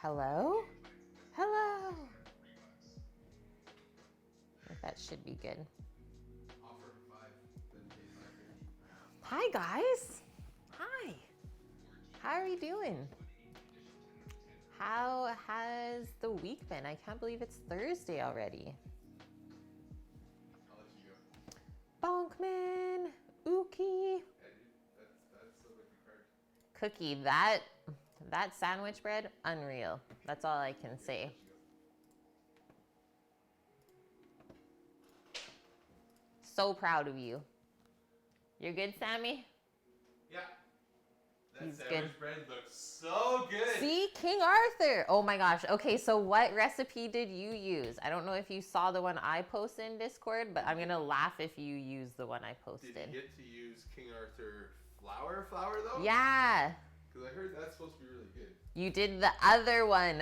Hello? Hello. I think that should be good. Hi guys. Hi. How are you doing? How has the week been? I can't believe it's Thursday already. Bonkman, Ookie. Cookie, that sandwich bread, unreal. That's all I can say. So proud of you. You're good, Sammy? Yeah. That He's sandwich good. bread looks so good. See, King Arthur. Oh my gosh. Okay, so what recipe did you use? I don't know if you saw the one I posted in Discord, but I'm gonna laugh if you use the one I posted. Did you get to use King Arthur flour though? Yeah. Because I heard that's supposed to be really good. You did the other one.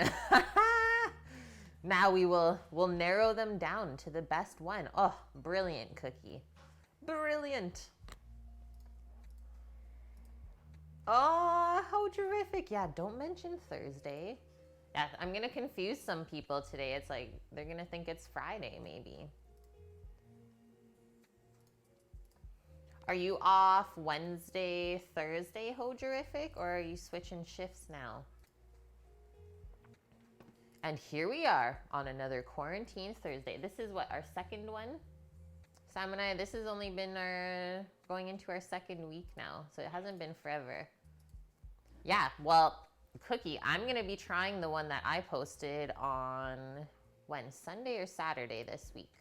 Now we'll narrow them down to the best one. Oh, brilliant, Cookie. Brilliant. Oh, how terrific. Yeah, don't mention Thursday. Yeah, I'm going to confuse some people today. It's like they're going to think it's Friday maybe. Are you off Wednesday, Thursday, Hojerific, or are you switching shifts now? And here we are on another quarantine Thursday. This is what, our second one? Sam and I, this has only been going into our second week now, so it hasn't been forever. Yeah, well, Cookie, I'm going to be trying the one that I posted on, when? Sunday or Saturday this week?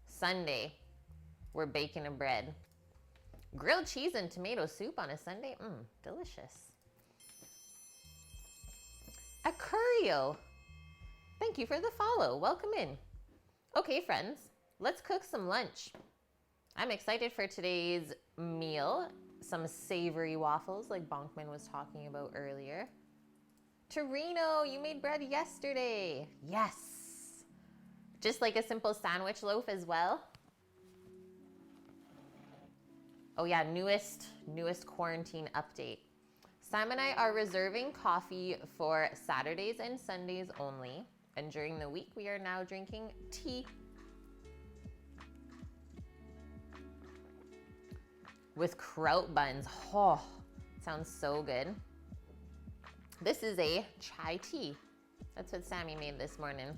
Sunday, we're baking a bread. Grilled cheese and tomato soup on a Sunday? Delicious. A Curio. Thank you for the follow. Welcome in. Okay, friends, let's cook some lunch. I'm excited for today's meal. Some savory waffles like Bonkman was talking about earlier. Torino, you made bread yesterday. Yes. Just like a simple sandwich loaf as well. Oh yeah, newest quarantine update. Sam and I are reserving coffee for Saturdays and Sundays only. And during the week, we are now drinking tea. With kraut buns. Oh, sounds so good. This is a chai tea. That's what Sammy made this morning.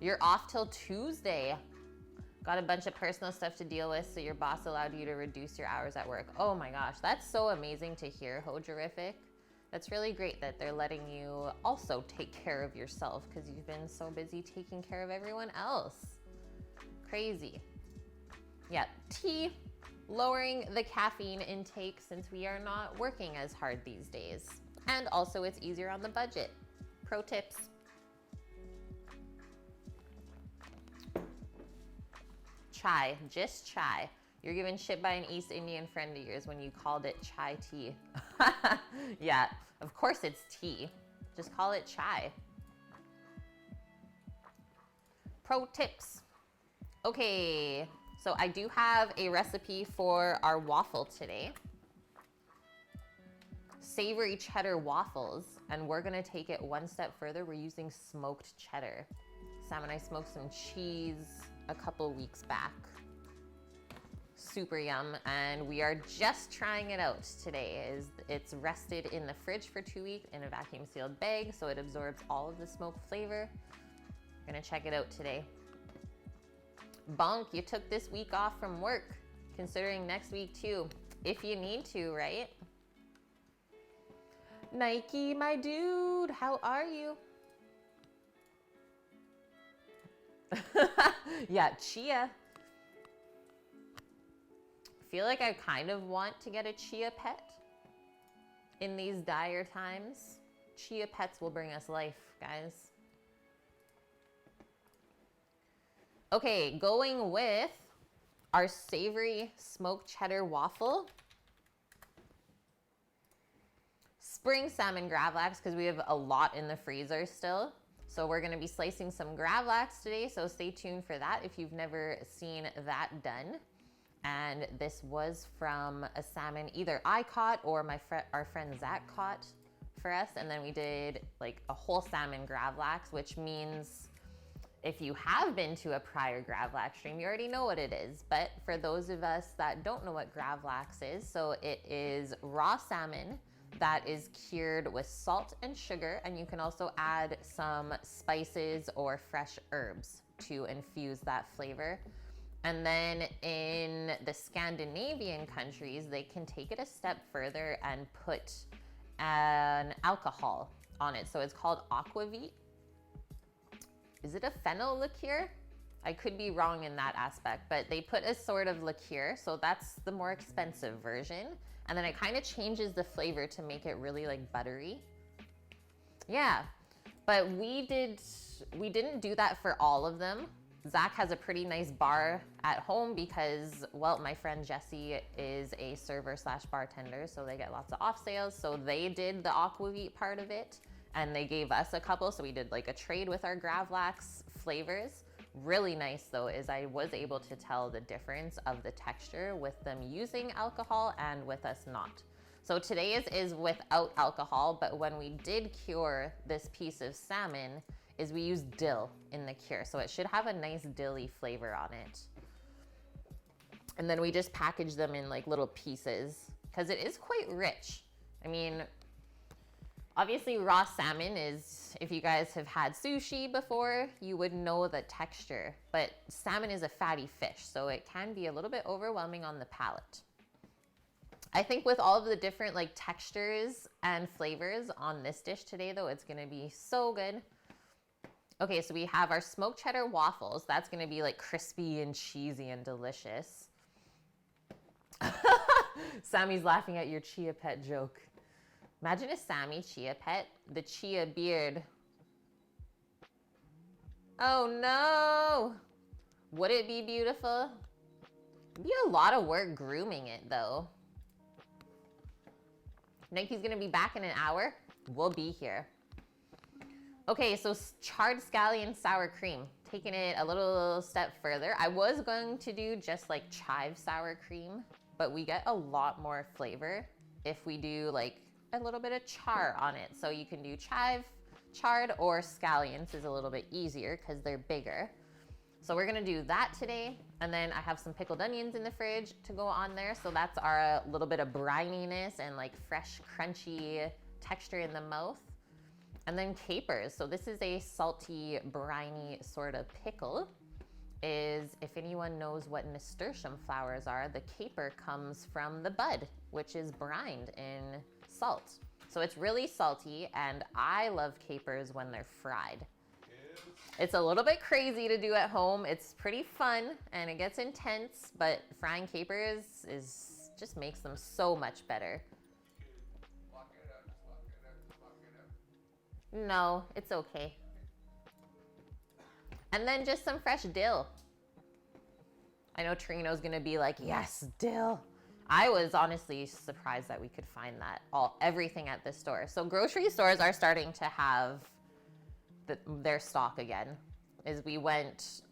You're off till Tuesday. Got a bunch of personal stuff to deal with, so your boss allowed you to reduce your hours at work. Oh my gosh, that's so amazing to hear, Hojerific. That's really great that they're letting you also take care of yourself because you've been so busy taking care of everyone else. Crazy. Yeah, tea, lowering the caffeine intake since we are not working as hard these days. And also it's easier on the budget. Pro tips. Chai, just chai. You're given shit by an East Indian friend of yours when you called it chai tea. Yeah, of course it's tea. Just call it chai. Pro tips. Okay, so I do have a recipe for our waffle today. Savory cheddar waffles, and we're gonna take it one step further. We're using smoked cheddar. Sam and I smoked some cheese a couple weeks back. Super yum, and we are just trying it out today. It's rested in the fridge for 2 weeks in a vacuum sealed bag so it absorbs all of the smoke flavor. Gonna check it out today. Bonk, you took this week off from work, considering next week too, if you need to, right? Nike, my dude, how are you? Yeah, chia. Feel like I kind of want to get a chia pet in these dire times. Chia pets will bring us life, guys. Okay, going with our savory smoked cheddar waffle. Spring salmon gravlax, because we have a lot in the freezer still. So we're gonna be slicing some gravlax today, so stay tuned for that if you've never seen that done. And this was from a salmon either I caught or our friend Zach caught for us. And then we did like a whole salmon gravlax, which means if you have been to a prior gravlax stream, you already know what it is. But for those of us that don't know what gravlax is, so it is raw salmon that is cured with salt and sugar, and you can also add some spices or fresh herbs to infuse that flavor. And then in the Scandinavian countries, they can take it a step further and put an alcohol on it. So it's called aquavit. Is it a fennel liqueur? I could be wrong in that aspect, but they put a sort of liqueur, so that's the more expensive version. And then it kind of changes the flavor to make it really like buttery. Yeah, but we didn't do that for all of them. Zach has a pretty nice bar at home because, well, my friend Jessie is a server slash bartender, so they get lots of off sales. So they did the aquavit part of it, and they gave us a couple. So we did like a trade with our gravlax flavors. Really nice though is I was able to tell the difference of the texture with them using alcohol and with us not. So today's is without alcohol, but when we did cure this piece of salmon, is we use dill in the cure. So it should have a nice dilly flavor on it. And then we just package them in like little pieces because it is quite rich. I mean, obviously raw salmon is, if you guys have had sushi before, you would know the texture, but salmon is a fatty fish, so it can be a little bit overwhelming on the palate. I think with all of the different like textures and flavors on this dish today though, it's gonna be so good. Okay, so we have our smoked cheddar waffles. That's gonna be like crispy and cheesy and delicious. Sammy's laughing at your chia pet joke. Imagine a Sammy chia pet, the chia beard. Oh no! Would it be beautiful? It'd be a lot of work grooming it though. Nikki's gonna be back in an hour. We'll be here. Okay, so charred scallion sour cream. Taking it a little step further. I was going to do just like chive sour cream, but we get a lot more flavor if we do like a little bit of char on it. So you can do chive, charred, or scallions is a little bit easier because they're bigger. So we're gonna do that today. And then I have some pickled onions in the fridge to go on there. So that's our little bit of brininess and like fresh, crunchy texture in the mouth. And then capers. So this is a salty, briny sort of pickle. If anyone knows what nasturtium flowers are, the caper comes from the bud, which is brined in salt. So it's really salty, and I love capers when they're fried. It's a little bit crazy to do at home. It's pretty fun and it gets intense, but frying capers just makes them so much better. No, it's okay. And then just some fresh dill. I know Trino's gonna be like, yes, dill. I was honestly surprised that we could find that everything at the store. So grocery stores are starting to have their stock again. As we went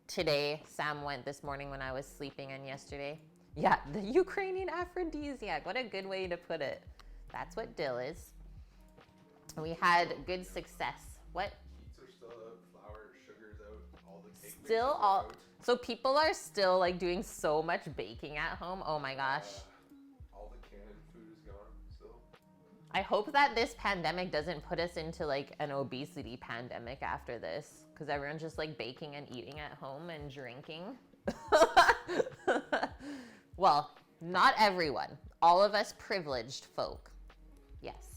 today, Sam went this morning when I was sleeping, and yesterday. Yeah, the Ukrainian aphrodisiac. What a good way to put it. That's what dill is. We had good success. What? Are still out, flour, sugar's out, all the cake Still mixes are all. out. So people are still like doing so much baking at home. Oh my gosh. All the canned food is gone still. I hope that this pandemic doesn't put us into like an obesity pandemic after this, because everyone's just like baking and eating at home and drinking. Well, not everyone. All of us privileged folk. Yes.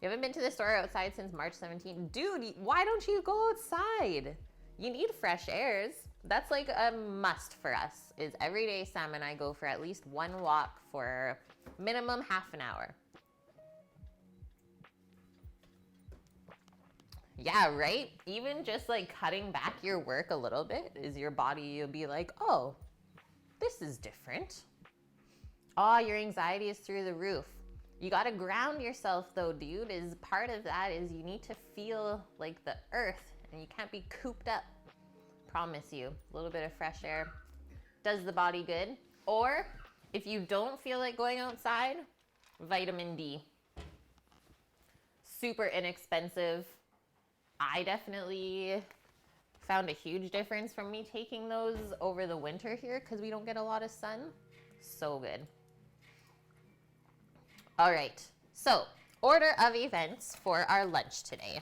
You haven't been to the store outside since March 17th? Dude, why don't you go outside? You need fresh airs. That's like a must for us, is every day Sam and I go for at least one walk for minimum half an hour. Yeah, right? Even just like cutting back your work a little bit is your body, you'll be like, oh, this is different. Oh, your anxiety is through the roof. You got to ground yourself though, dude. Is part of that is you need to feel like the earth, and you can't be cooped up. Promise you, a little bit of fresh air does the body good. Or if you don't feel like going outside, Vitamin D. Super inexpensive. I definitely found a huge difference from me taking those over the winter here because we don't get a lot of sun. So good. All right, so order of events for our lunch today.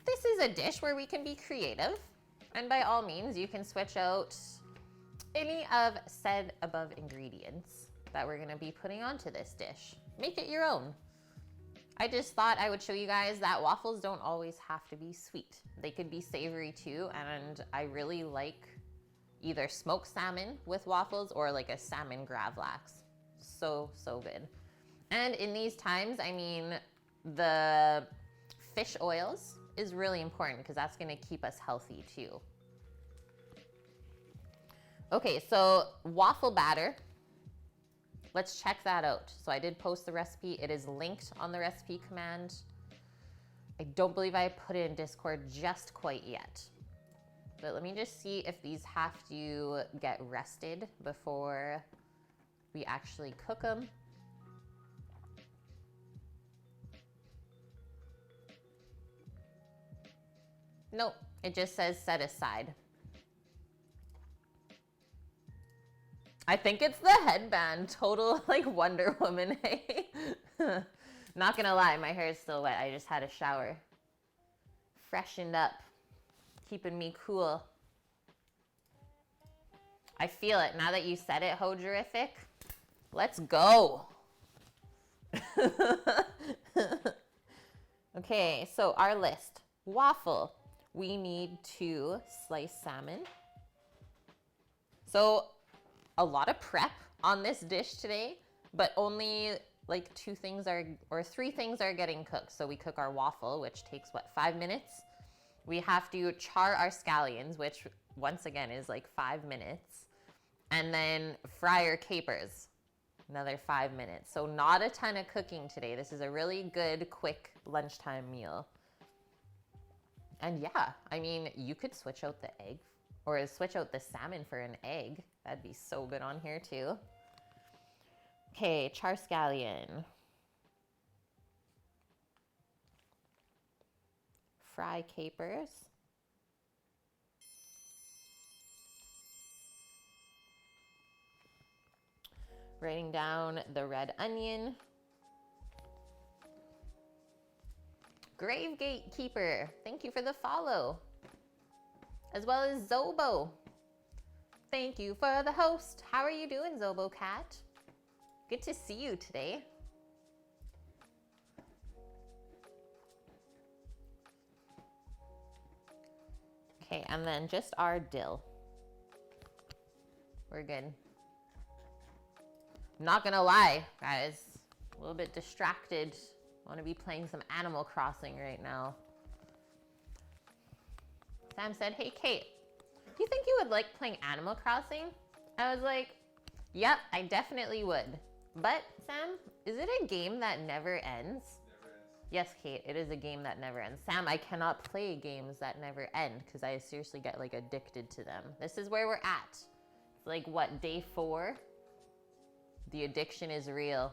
This is a dish where we can be creative, and by all means, you can switch out any of said above ingredients that we're gonna be putting onto this dish. Make it your own. I just thought I would show you guys that waffles don't always have to be sweet. They could be savory too, and I really like either smoked salmon with waffles or like a salmon gravlax. So, so good. And in these times, I mean, the fish oils is really important because that's gonna keep us healthy too. Okay, so waffle batter. Let's check that out. So I did post the recipe. It is linked on the recipe command. I don't believe I put it in Discord just quite yet. But let me just see if these have to get rested before we actually cook them. Nope, it just says set aside. I think it's the headband, total like Wonder Woman, hey? Not gonna lie, my hair is still wet. I just had a shower. Freshened up, keeping me cool. I feel it, now that you said it, Hojerific. Let's go. Okay, so our list. Waffle, we need to slice salmon. So a lot of prep on this dish today, but only like 3 things are getting cooked. So we cook our waffle, which takes what, 5 minutes? We have to char our scallions, which once again is like 5 minutes. And then fry our capers, another 5 minutes. So not a ton of cooking today. This is a really good, quick lunchtime meal. And yeah, I mean, you could switch out the egg or switch out the salmon for an egg. That'd be so good on here too. Okay, char scallion. Fry capers. Writing down the red onion. Grave Gatekeeper, thank you for the follow. As well as Zobo. Thank you for the host. How are you doing, Zobo Cat? Good to see you today. Okay, and then just our dill. We're good. Not gonna lie, guys, a little bit distracted. I want to be playing some Animal Crossing right now. Sam said, hey, Kate, do you think you would like playing Animal Crossing? I was like, yep, I definitely would. But, Sam, is it a game that never ends? Never ends. Yes, Kate, it is a game that never ends. Sam, I cannot play games that never end because I seriously get like addicted to them. This is where we're at. It's like, what, day 4? The addiction is real.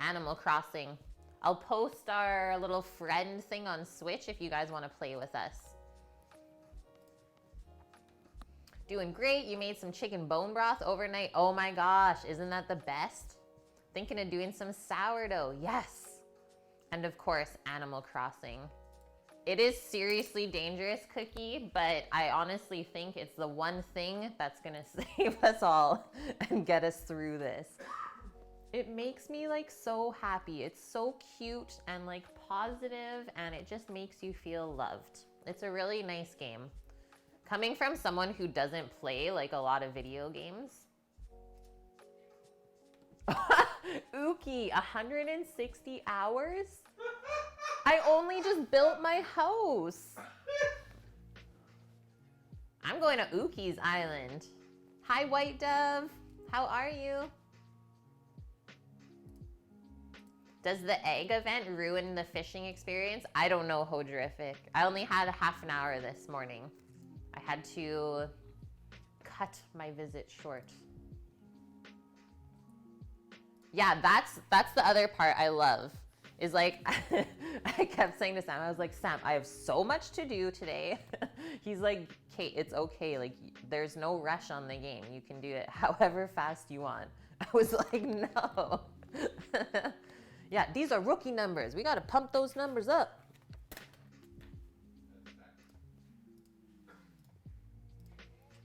Animal Crossing. I'll post our little friend thing on Switch if you guys want to play with us. Doing great. You made some chicken bone broth overnight. Oh my gosh, isn't that the best? Thinking of doing some sourdough. Yes. And of course, Animal Crossing. It is seriously dangerous, Cookie, but I honestly think it's the one thing that's gonna save us all and get us through this. It makes me like so happy. It's so cute and like positive, and it just makes you feel loved. It's a really nice game. Coming from someone who doesn't play like a lot of video games. Uki, 160 hours? I only just built my house. I'm going to Uki's island. Hi, White Dove. How are you? Does the egg event ruin the fishing experience? I don't know, Hojerific. I only had a half an hour this morning. I had to cut my visit short. Yeah, that's the other part I love. Is like, I kept saying to Sam, I was like, Sam, I have so much to do today. He's like, Kate, it's okay. Like, there's no rush on the game. You can do it however fast you want. I was like, no. Yeah, these are rookie numbers. We got to pump those numbers up.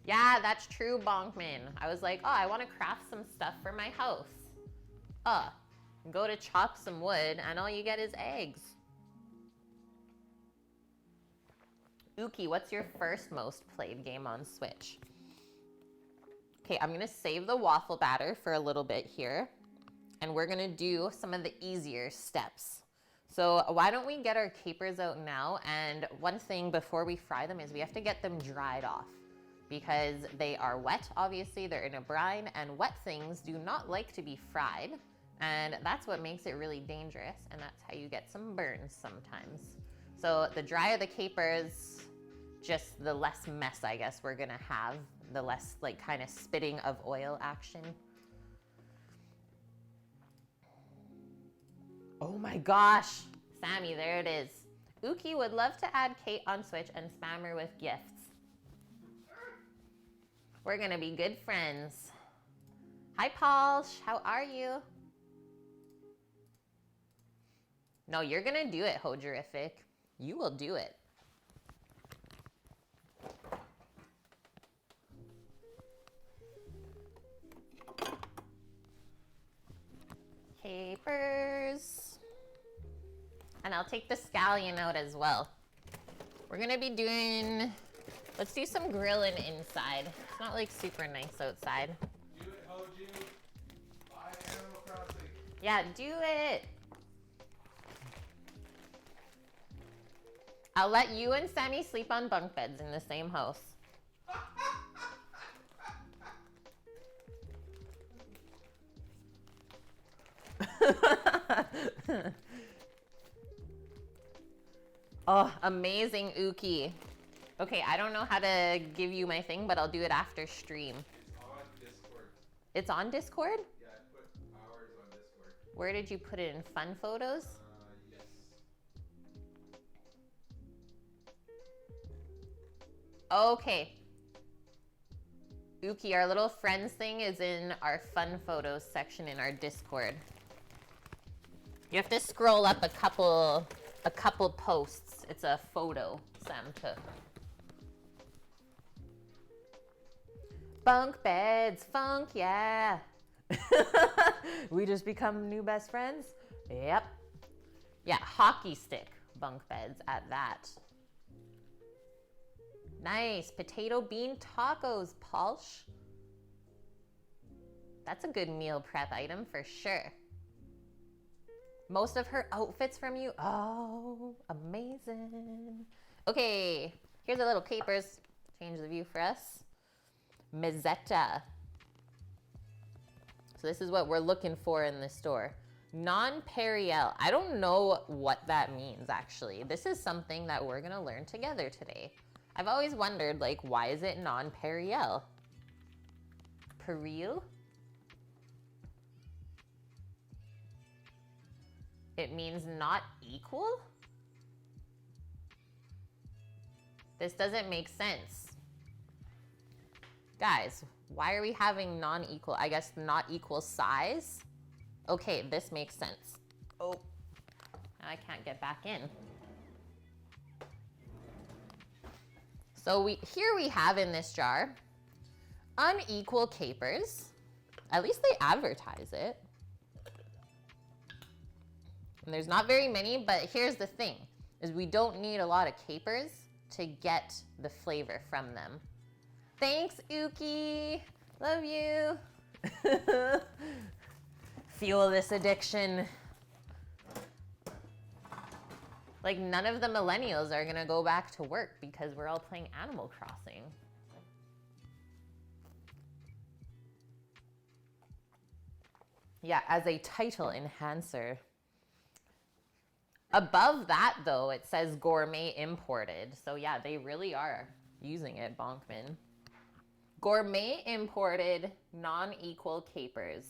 Yeah, that's true, Bonkman. I was like, oh, I want to craft some stuff for my house. Go to chop some wood, and all you get is eggs. Uki, what's your first most played game on Switch? Okay, I'm gonna save the waffle batter for a little bit here, and we're gonna do some of the easier steps. So why don't we get our capers out now? And one thing before we fry them is we have to get them dried off because they are wet, obviously, they're in a brine, and wet things do not like to be fried. And that's what makes it really dangerous, and that's how you get some burns sometimes. So the drier the capers, just the less mess, I guess, we're gonna have, the less like kind of spitting of oil action. Oh my gosh, Sammy, there it is. Uki would love to add Kate on Switch and spam her with gifts. We're gonna be good friends. Hi, Paul, how are you? No, you're gonna do it, Hojerific. You will do it. Capers. And I'll take the scallion out as well. We're gonna be doing, let's do some grilling inside. It's not like super nice outside. Do it, Hoju. Buy Animal Crossing. Yeah, do it. I'll let you and Sammy sleep on bunk beds in the same house. Oh, amazing, Uki. Okay, I don't know how to give you my thing, but I'll do it after stream. It's on Discord. It's on Discord? Yeah, I put ours on Discord. Where did you put it, in fun photos? Yes. Okay. Uki, our little friends thing is in our fun photos section in our Discord. You have to scroll up a couple posts. It's a photo Sam took. Bunk beds, funk, yeah. We just become new best friends? Yep. Yeah, hockey stick bunk beds at that. Nice, potato bean tacos, Palsh. That's a good meal prep item for sure. Most of her outfits from you. Oh, amazing. Okay, here's a little capers. Change the view for us. Mezzetta. So this is what we're looking for in the store. Non-Periel. I don't know what that means, actually. This is something that we're gonna learn together today. I've always wondered, like, why is it non-Periel? Peril? It means not equal? This doesn't make sense. Guys, why are we having non-equal? I guess not equal size? Okay, this makes sense. Oh, now I can't get back in. So here we have in this jar, unequal capers. At least they advertise it. And there's not very many, but here's the thing, is we don't need a lot of capers to get the flavor from them. Thanks, Uki. Love you. Fuel this addiction. Like, none of the millennials are gonna go back to work because we're all playing Animal Crossing. Yeah, as a title enhancer. Above that, though, it says gourmet imported. So yeah, they really are using it, Bonkman. Gourmet imported non-equal capers.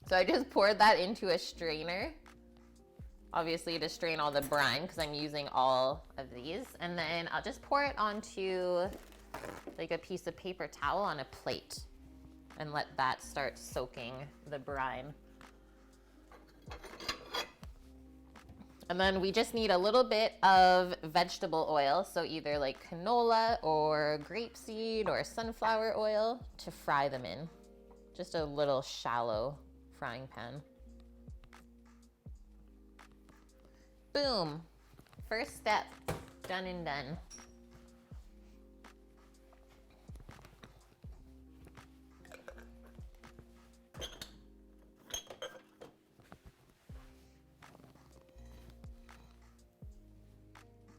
So I just poured that into a strainer, obviously to strain all the brine because I'm using all of these. And then I'll just pour it onto like a piece of paper towel on a plate and let that start soaking the brine. And then we just need a little bit of vegetable oil, so either like canola or grapeseed or sunflower oil to fry them in. Just a little shallow frying pan. Boom. First step, done and done.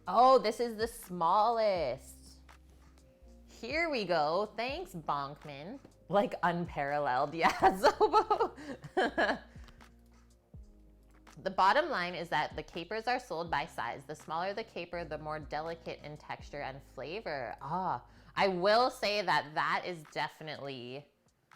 Oh, this is the smallest. Here we go. Thanks, Bonkman. Like unparalleled, yeah, Zobo. The bottom line is that the capers are sold by size. The smaller the caper, the more delicate in texture and flavor. I will say that that is definitely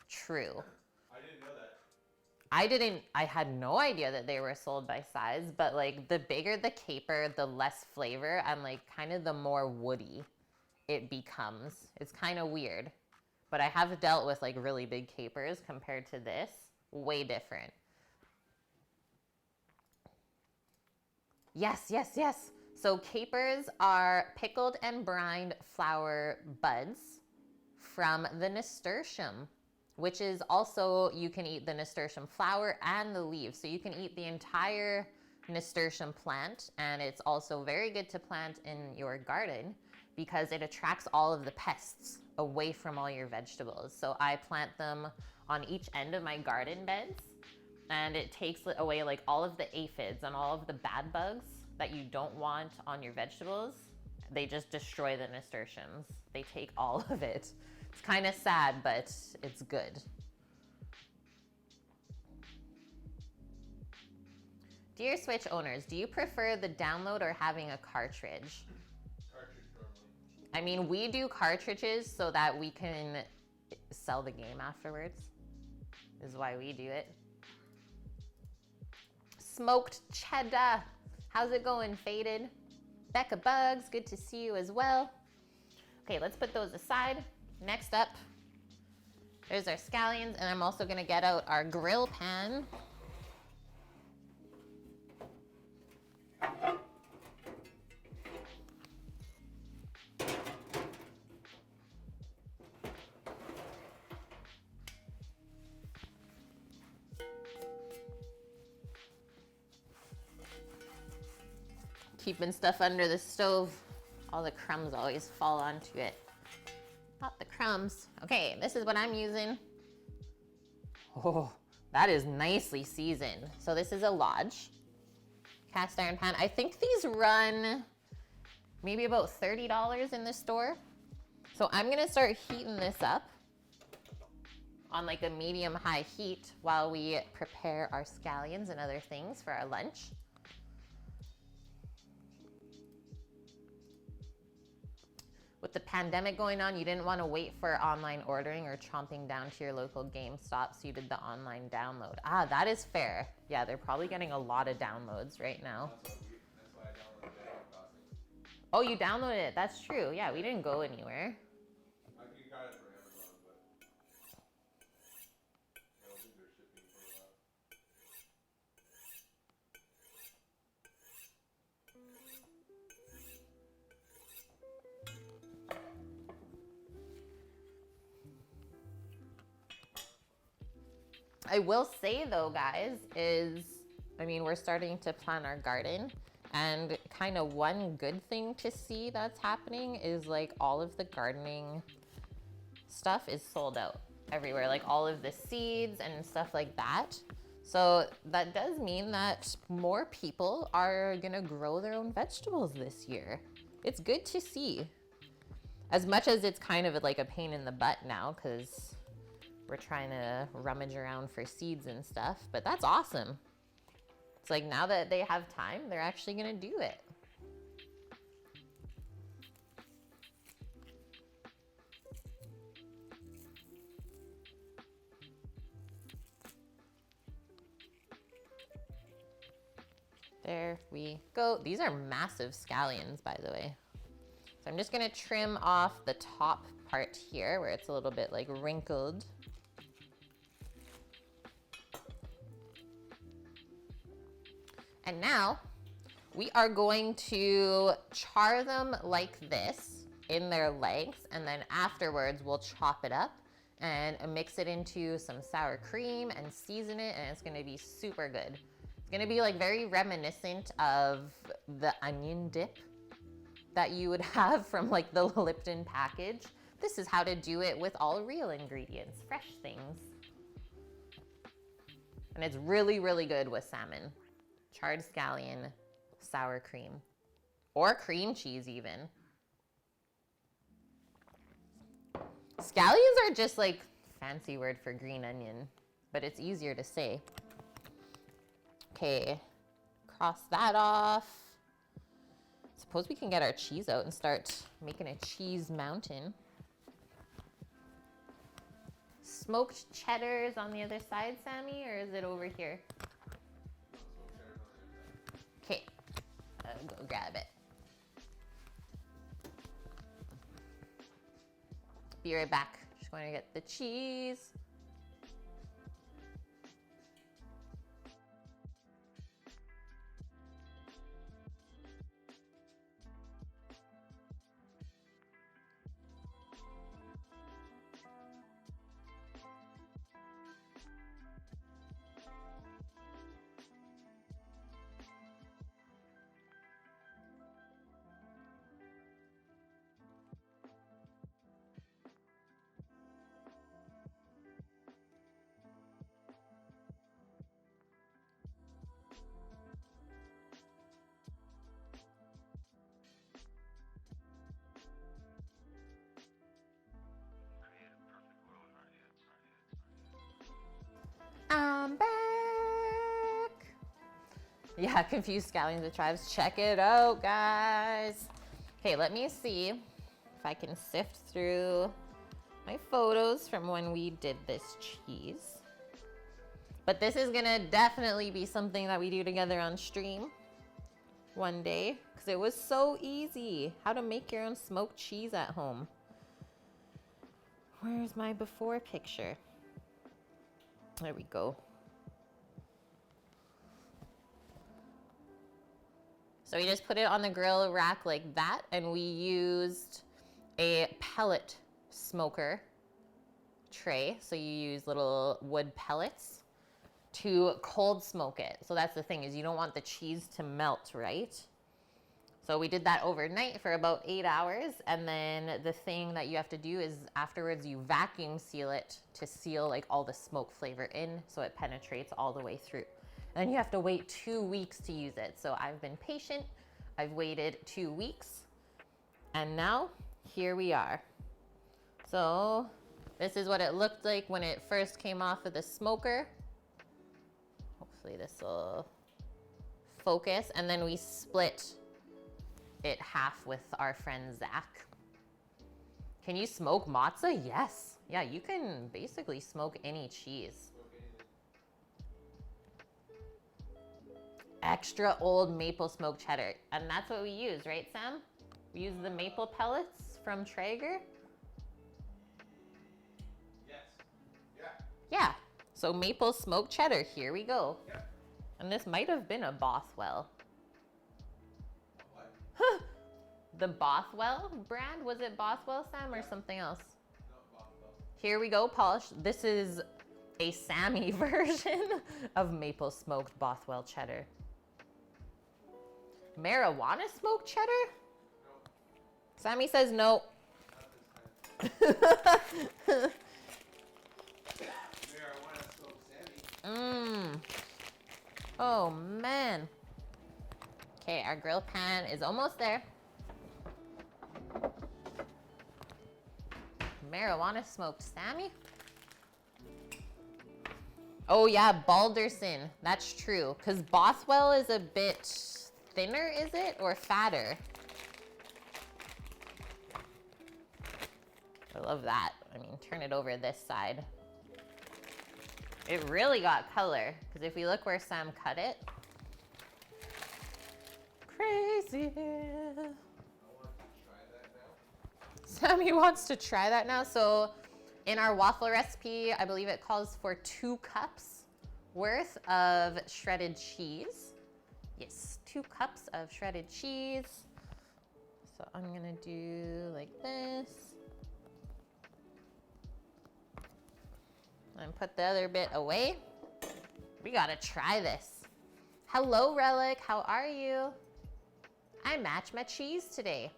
true. I didn't know that. I had no idea that they were sold by size, but like the bigger the caper, the less flavor and like kind of the more woody it becomes. It's kind of weird, but I have dealt with like really big capers compared to this, way different. Yes, yes, yes. So capers are pickled and brined flower buds from the nasturtium, which is also, you can eat the nasturtium flower and the leaves. So you can eat the entire nasturtium plant, and it's also very good to plant in your garden because it attracts all of the pests away from all your vegetables. So I plant them on each end of my garden beds, and it takes away like all of the aphids and all of the bad bugs that you don't want on your vegetables. They just destroy the nasturtiums. They take all of it. It's kind of sad, but it's good. Dear Switch owners, do you prefer the download or having a cartridge? Cartridge normally. I mean, we do cartridges so that we can sell the game afterwards, is why we do it. Smoked cheddar. How's it going, Faded? Becca Bugs, good to see you as well. Okay, let's put those aside. Next up, there's our scallions, and I'm also gonna get out our grill pan. Keeping stuff under the stove. All the crumbs always fall onto it. Not the crumbs. Okay, this is what I'm using. Oh, that is nicely seasoned. So this is a Lodge cast iron pan. I think these run maybe about $30 in the store. So I'm gonna start heating this up on like a medium-high heat while we prepare our scallions and other things for our lunch. With the pandemic going on, you didn't want to wait for online ordering or chomping down to your local GameStop, so you did the online download. Ah, that is fair. Yeah, they're probably getting a lot of downloads right now. That's why I downloaded Animal Crossing. Oh, you downloaded it. That's true. Yeah, we didn't go anywhere. You got it for Amazon, but I don't think they're shipping for a while. I will say though, guys, I mean, we're starting to plant our garden, and kind of one good thing to see that's happening is like all of the gardening stuff is sold out everywhere, like all of the seeds and stuff like that. So that does mean that more people are gonna grow their own vegetables this year. It's good to see. As much as it's kind of like a pain in the butt now, because we're trying to rummage around for seeds and stuff, but that's awesome. It's like now that they have time, they're actually gonna do it. There we go. These are massive scallions, by the way. So I'm just gonna trim off the top part here where it's a little bit like wrinkled. And now we are going to char them like this in their lengths, and then afterwards we'll chop it up and mix it into some sour cream and season it, and it's gonna be super good. It's gonna be like very reminiscent of the onion dip that you would have from like the Lipton package. This is how to do it with all real ingredients, fresh things. And it's really, really good with salmon. Charred scallion, sour cream, or cream cheese even. Scallions are just like fancy word for green onion, but it's easier to say. Okay, cross that off. Suppose we can get our cheese out and start making a cheese mountain. Smoked cheddars on the other side, Sammy, or is it over here? Okay, I'll go grab it. Be right back. Just going to get the cheese. I'm back. Yeah, confused scallions with chives. Check it out, guys. Okay, let me see if I can sift through my photos from when we did this cheese. But this is gonna definitely be something that we do together on stream one day, because it was so easy. How to make your own smoked cheese at home. Where's my before picture? There we go. So we just put it on the grill rack like that, and we used a pellet smoker tray. So you use little wood pellets to cold smoke it. So that's the thing, is you don't want the cheese to melt, right? So we did that overnight for about 8 hours, and then the thing that you have to do is afterwards you vacuum seal it to seal like all the smoke flavor in so it penetrates all the way through. And then you have to wait 2 weeks to use it. So I've been patient. I've waited 2 weeks, and now here we are. So this is what it looked like when it first came off of the smoker. Hopefully this will focus. And then we split it half with our friend Zach. Can you smoke mozza? Yes. Yeah, you can basically smoke any cheese. Extra old maple smoked cheddar. And that's what we use, right, Sam? We use the maple pellets from Traeger. Yes. Yeah. Yeah. So maple smoked cheddar, here we go. Yeah. And this might have been a Bothwell. What? The Bothwell brand? Was it Bothwell, Sam, or something else? No, Bothwell. Here we go, polished. This is a Sammy version of maple smoked Bothwell cheddar. Marijuana smoked cheddar? No. Sammy says no. Marijuana smoked Sammy. Oh man. Okay, our grill pan is almost there. Marijuana smoked Sammy? Oh yeah, Balderson. That's true. Because Bothwell is a bit thinner, is it? Or fatter? I love that. I mean, turn it over this side. It really got color. Because if we look where Sam cut it, crazy. I want to try that now. Sammy wants to try that now. So in our waffle recipe, I believe it calls for 2 cups worth of shredded cheese. Yes, 2 cups of shredded cheese. So I'm gonna do like this. And put the other bit away. We gotta try this. Hello, Relic, how are you? I match my cheese today.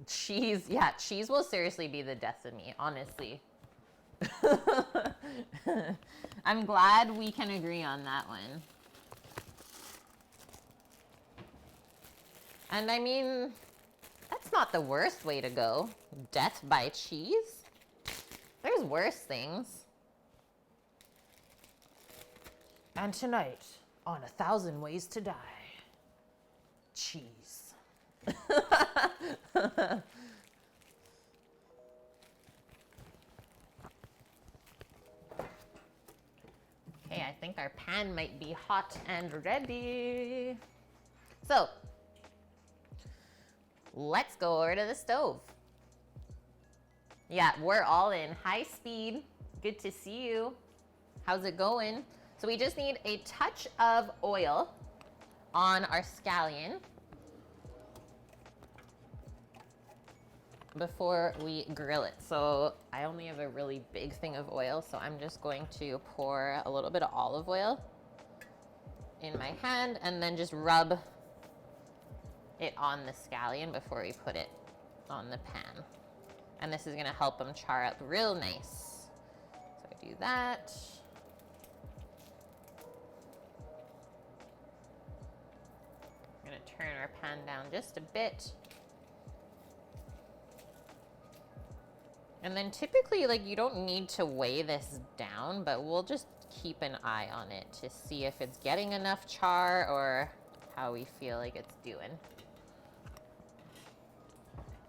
Cheese, yeah, cheese will seriously be the death of me, honestly. I'm glad we can agree on that one. And I mean, that's not the worst way to go. Death by cheese? There's worse things. And tonight, on 1,000 Ways to Die, cheese. Okay, I think our pan might be hot and ready. So, let's go over to the stove. Yeah, we're all in high speed. Good to see you. How's it going? So we just need a touch of oil on our scallion before we grill it. So I only have a really big thing of oil, so I'm just going to pour a little bit of olive oil in my hand and then just rub it on the scallion before we put it on the pan. And this is gonna help them char up real nice. So I do that. I'm gonna turn our pan down just a bit. And then typically, like, you don't need to weigh this down, but we'll just keep an eye on it to see if it's getting enough char or how we feel like it's doing.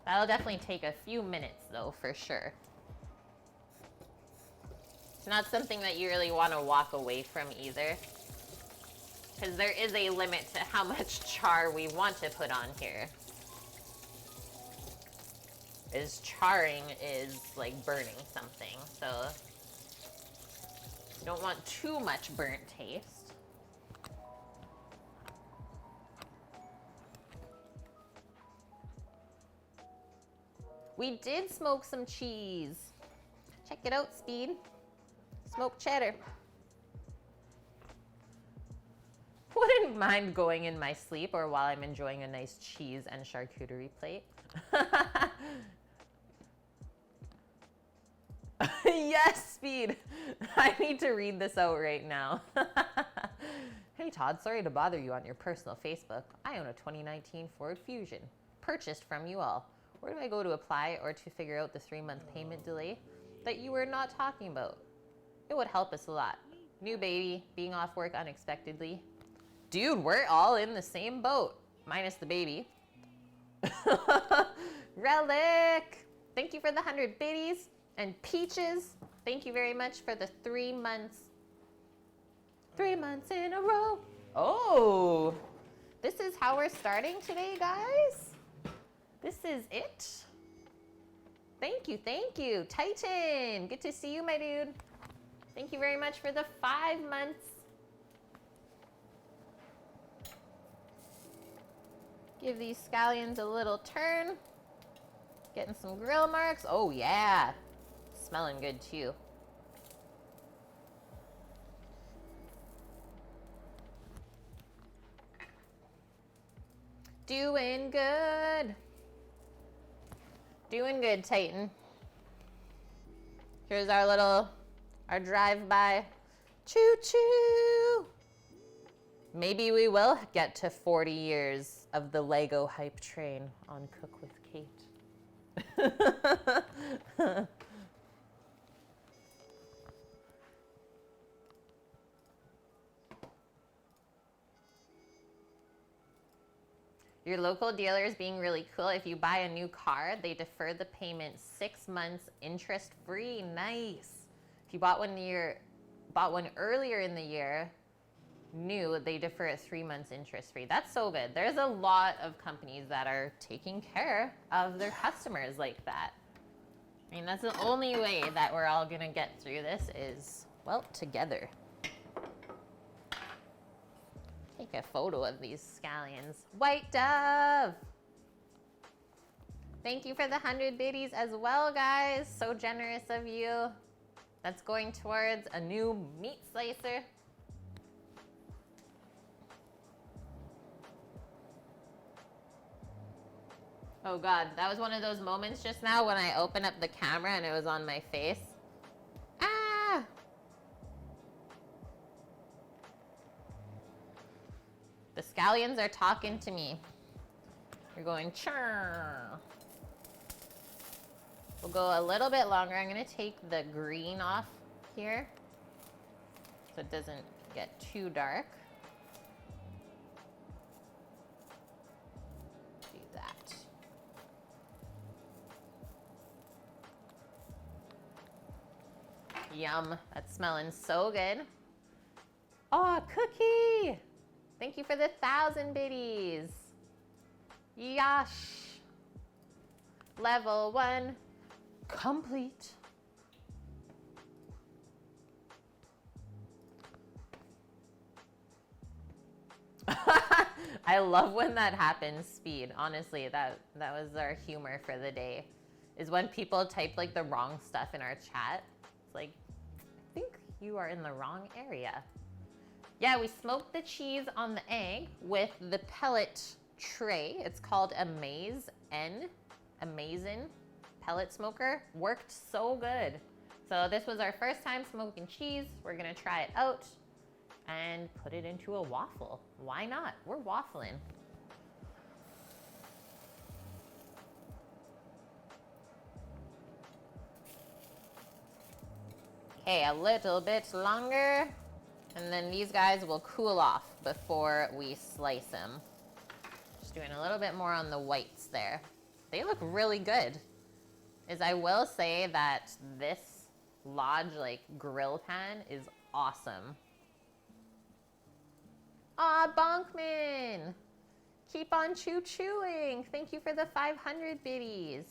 That'll definitely take a few minutes though, for sure. It's not something that you really want to walk away from either, because there is a limit to how much char we want to put on here. Charring is like burning something, so you don't want too much burnt taste. We did smoke some cheese. Check it out, Speed. Smoked cheddar. Wouldn't mind going in my sleep or while I'm enjoying a nice cheese and charcuterie plate. Yes, Speed. I need to read this out right now. Hey Todd, sorry to bother you on your personal Facebook. I own a 2019 Ford Fusion, purchased from you all. Where do I go to apply or to figure out the 3-month payment delay that you were not talking about? It would help us a lot. New baby, being off work unexpectedly. Dude, we're all in the same boat, minus the baby. Relic, thank you for the 100 biddies. And Peaches, thank you very much for the 3 months. 3 months in a row. Oh, this is how we're starting today, guys. This is it. Thank you, thank you. Titan, good to see you, my dude. Thank you very much for the 5 months. Give these scallions a little turn. Getting some grill marks. Oh yeah, smelling good too. Doing good. Doing good, Titan. Here's our drive-by. Choo-choo. Maybe we will get to 40 years of the Lego hype train on Cook with Kate. Your local dealer is being really cool. If you buy a new car, they defer the payment 6 months interest-free. Nice. If you bought one earlier in the year, new, they defer it 3 months interest free. That's so good. There's a lot of companies that are taking care of their customers like that. I mean, that's the only way that we're all gonna get through this is, well, together. Take a photo of these scallions. White Dove! Thank you for the 100 biddies as well, guys. So generous of you. That's going towards a new meat slicer. Oh God, that was one of those moments just now when I opened up the camera and it was on my face. Ah! The scallions are talking to me. They're going churr. We'll go a little bit longer. I'm gonna take the green off here so it doesn't get too dark. Do that. Yum, that's smelling so good. Oh, Cookie! Thank you for the 1,000 biddies. Yash. Level 1 complete. I love when that happens, Speed. Honestly, that was our humor for the day. Is when people type like the wrong stuff in our chat. It's like, I think you are in the wrong area. Yeah, we smoked the cheese on the egg with the pellet tray. It's called Amazin pellet smoker. Worked so good. So this was our first time smoking cheese. We're gonna try it out and put it into a waffle. Why not? We're waffling. Okay, a little bit longer. And then these guys will cool off before we slice them. Just doing a little bit more on the whites there. They look really good. I will say that this Lodge like grill pan is awesome. Aw, Bonkman! Keep on chewing. Thank you for the 500 biddies.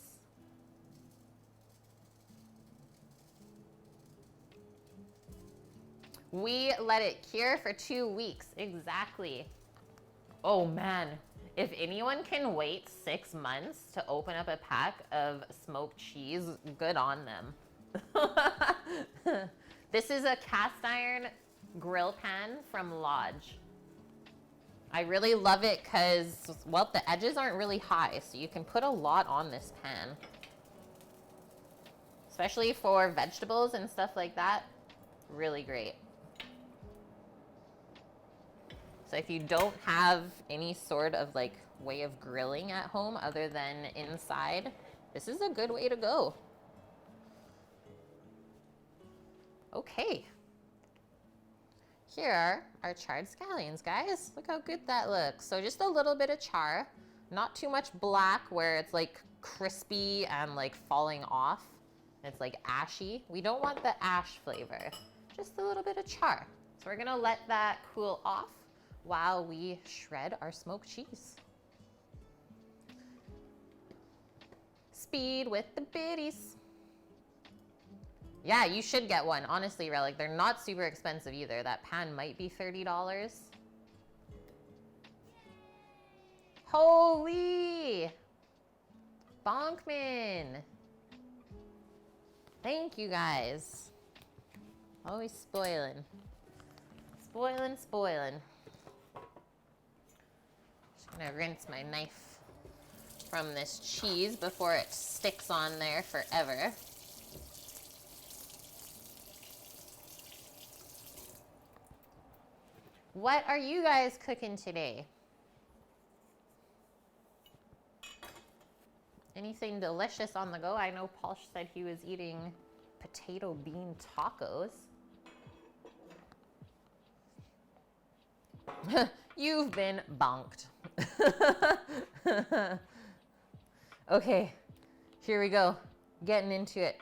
We let it cure for 2 weeks, exactly. Oh man, if anyone can wait 6 months to open up a pack of smoked cheese, good on them. This is a cast iron grill pan from Lodge. I really love it because, well, the edges aren't really high, so you can put a lot on this pan. Especially for vegetables and stuff like that, really great. So if you don't have any sort of like way of grilling at home other than inside, this is a good way to go. Okay. Here are our charred scallions, guys. Look how good that looks. So just a little bit of char, not too much black where it's like crispy and like falling off. It's like ashy. We don't want the ash flavor, just a little bit of char. So we're gonna let that cool off while we shred our smoked cheese. Speed with the biddies. Yeah, you should get one. Honestly, Relic, they're not super expensive either. That pan might be $30. Holy! Bonkman! Thank you guys. Always spoiling. Spoiling. Just gonna rinse my knife from this cheese before it sticks on there forever. What are you guys cooking today? Anything delicious on the go? I know Paul said he was eating potato bean tacos. You've been bonked. Okay, here we go. Getting into it.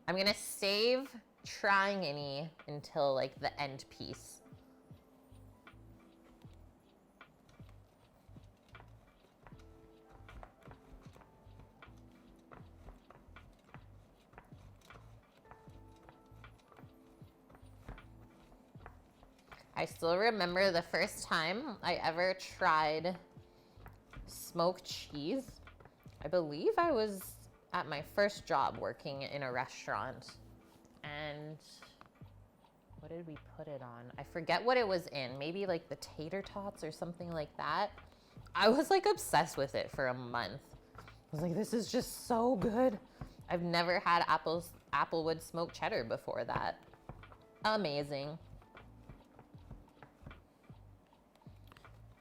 I'm gonna save trying any until like the end piece. I still remember the first time I ever tried smoked cheese. I believe I was at my first job working in a restaurant. And what did we put it on? I forget what it was in. Maybe like the tater tots or something like that. I was like obsessed with it for a month. I was like, this is just so good. I've never had Applewood smoked cheddar before that. Amazing.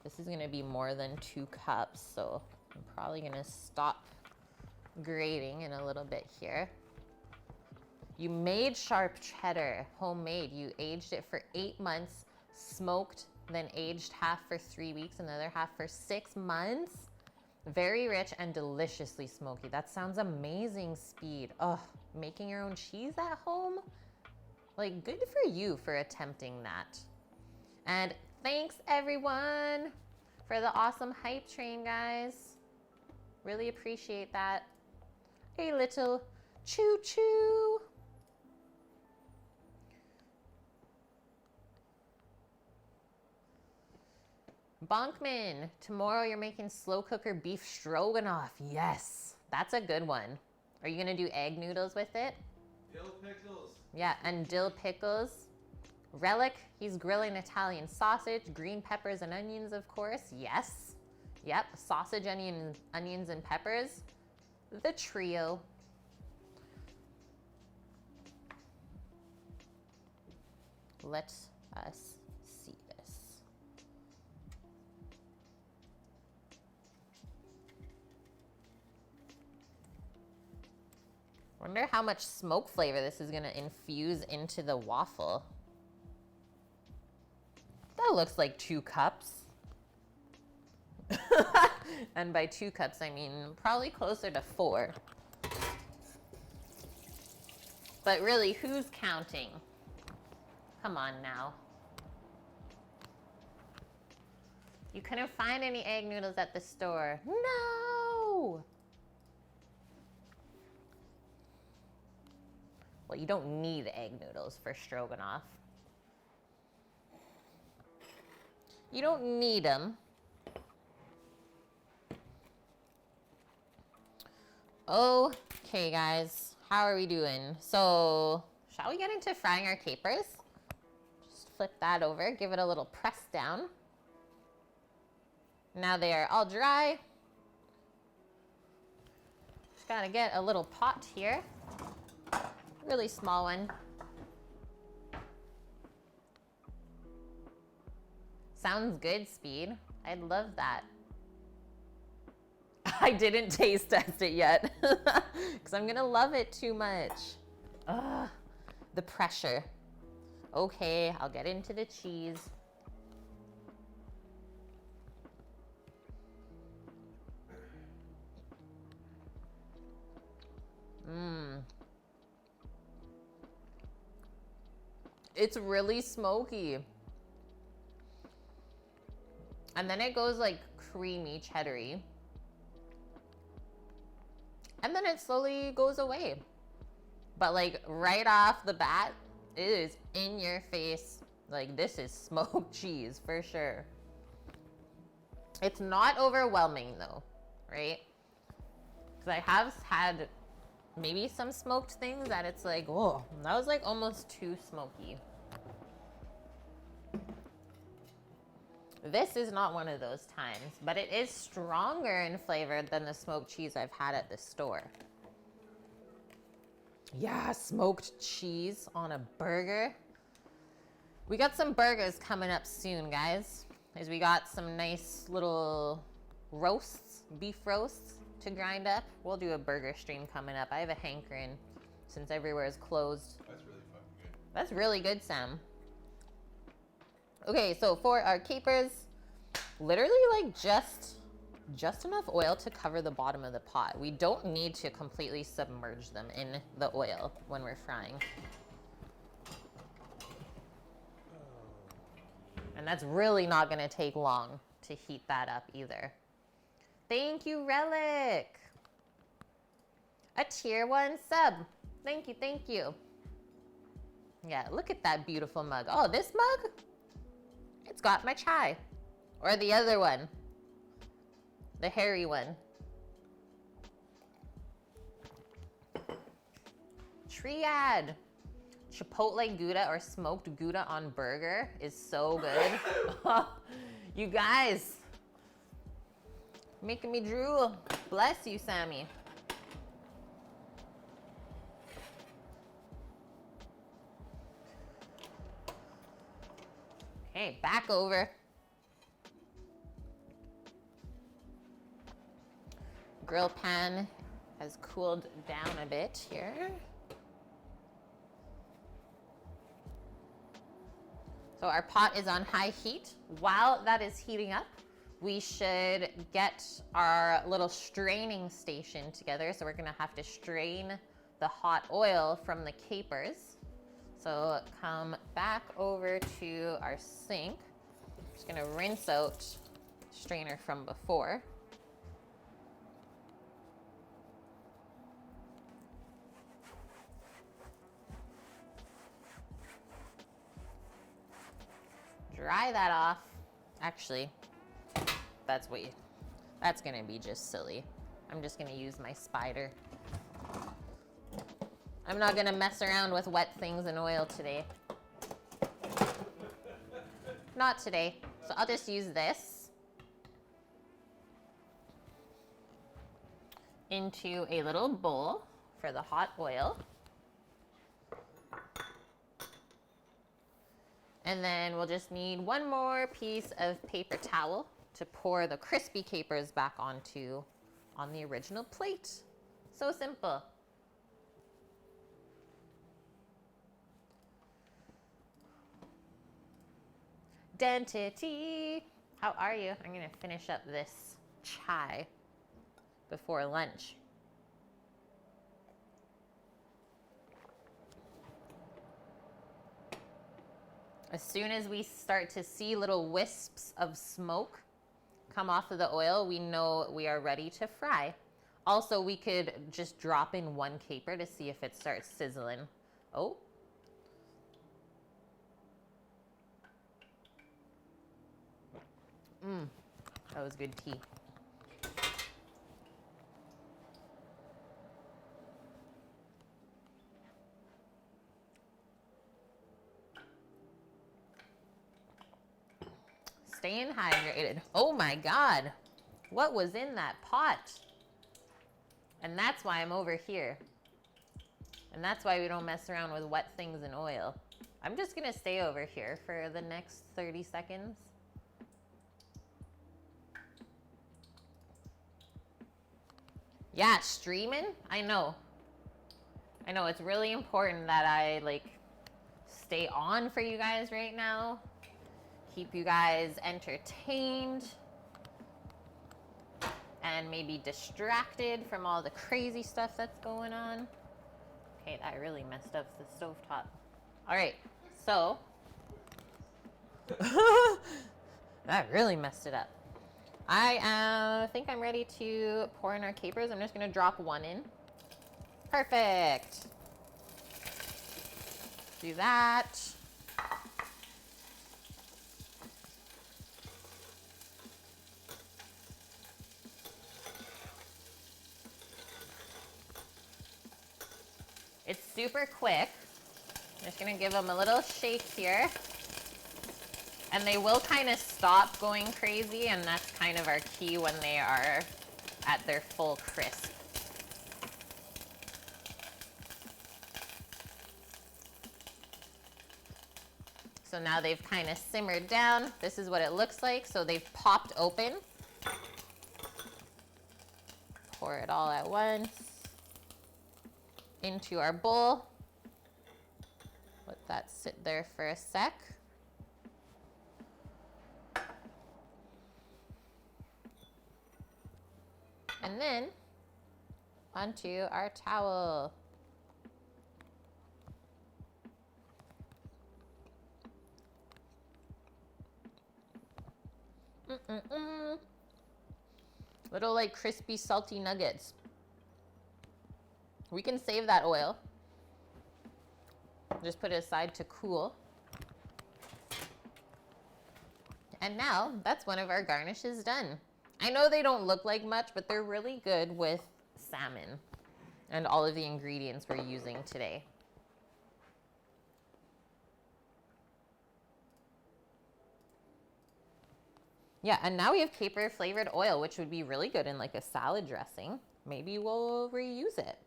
This is gonna be more than 2 cups, so I'm probably gonna stop grating in a little bit here. You made sharp cheddar, homemade. You aged it for 8 months, smoked, then aged half for 3 weeks and the other half for 6 months. Very rich and deliciously smoky. That sounds amazing, Speed. Oh, making your own cheese at home? Like, good for you for attempting that. And thanks everyone for the awesome hype train, guys. Really appreciate that. A little choo-choo. Bonkman, tomorrow you're making slow cooker beef stroganoff. Yes, that's a good one. Are you gonna do egg noodles with it? Dill pickles. Yeah, and dill pickles. Relic, he's grilling Italian sausage, green peppers and onions, of course. Yes. Yep, sausage, onions and peppers. The trio. Let us see this. Wonder how much smoke flavor this is gonna infuse into the waffle. That looks like 2 cups. And by 2 cups, I mean probably closer to 4. But really, who's counting? Come on now. You couldn't find any egg noodles at the store. No! Well, you don't need egg noodles for stroganoff. You don't need them. Okay, guys, how are we doing? So, shall we get into frying our capers? Just flip that over, give it a little press down. Now they are all dry. Just gotta get a little pot here. Really small one. Sounds good, Speed. I'd love that. I didn't taste test it yet because I'm gonna love it too much. Ugh, the pressure. Okay, I'll get into the cheese. Mmm. It's really smoky. And then it goes like creamy cheddary. And then it slowly goes away. But like right off the bat, it is in your face. Like this is smoked cheese for sure. It's not overwhelming though, right? Because I have had maybe some smoked things that it's like, whoa, that was like almost too smoky. This is not one of those times, but it is stronger in flavor than the smoked cheese I've had at the store. Yeah, smoked cheese on a burger. We got some burgers coming up soon, guys. As we got some nice little roasts, beef roasts to grind up. We'll do a burger stream coming up. I have a hankering since everywhere is closed. That's really fucking good. That's really good, Sam. Okay, so for our capers, literally like just enough oil to cover the bottom of the pot. We don't need to completely submerge them in the oil when we're frying. And that's really not gonna take long to heat that up either. Thank you, Relic. A tier 1 sub. Thank you, thank you. Yeah, look at that beautiful mug. Oh, this mug? It's got my chai. Or the other one. The hairy one. Triad. Chipotle Gouda or smoked Gouda on burger is so good. You guys. Making me drool. Bless you, Sammy. Okay, back over. Grill pan has cooled down a bit here. So our pot is on high heat. While that is heating up, we should get our little straining station together. So we're gonna have to strain the hot oil from the capers. So come back over to our sink. Just gonna rinse out the strainer from before. Dry that off. Actually, that's gonna be just silly. I'm just gonna use my spider. I'm not gonna mess around with wet things in oil today. Not today. So I'll just use this into a little bowl for the hot oil. And then we'll just need one more piece of paper towel to pour the crispy capers back on the original plate. So simple. Dentity, how are you? I'm gonna finish up this chai before lunch. As soon as we start to see little wisps of smoke come off of the oil, we know we are ready to fry. Also, we could just drop in one caper to see if it starts sizzling. Oh. That was good tea. Staying hydrated. Oh my God. What was in that pot? And that's why I'm over here. And that's why we don't mess around with wet things in oil. I'm just gonna stay over here for the next 30 seconds. Yeah, streaming? I know. It's really important that I stay on for you guys right now. Keep you guys entertained and maybe distracted from all the crazy stuff that's going on. Okay, that really messed up the stovetop. All right, so that really messed it up. I think I'm ready to pour in our capers. I'm just gonna drop one in. Perfect. Do that. It's super quick. I'm just gonna give them a little shake here. And they will kind of stop going crazy, and that's kind of our key when they are at their full crisp. So now they've kind of simmered down. This is what it looks like. So they've popped open. Pour it all at once into our bowl. Let that sit there for a sec. And then onto our towel. Little crispy, salty nuggets. We can save that oil. Just put it aside to cool. And now that's one of our garnishes done. I know they don't look like much, but they're really good with salmon and all of the ingredients we're using today. Yeah, and now we have caper flavored oil, which would be really good in like a salad dressing. Maybe we'll reuse it.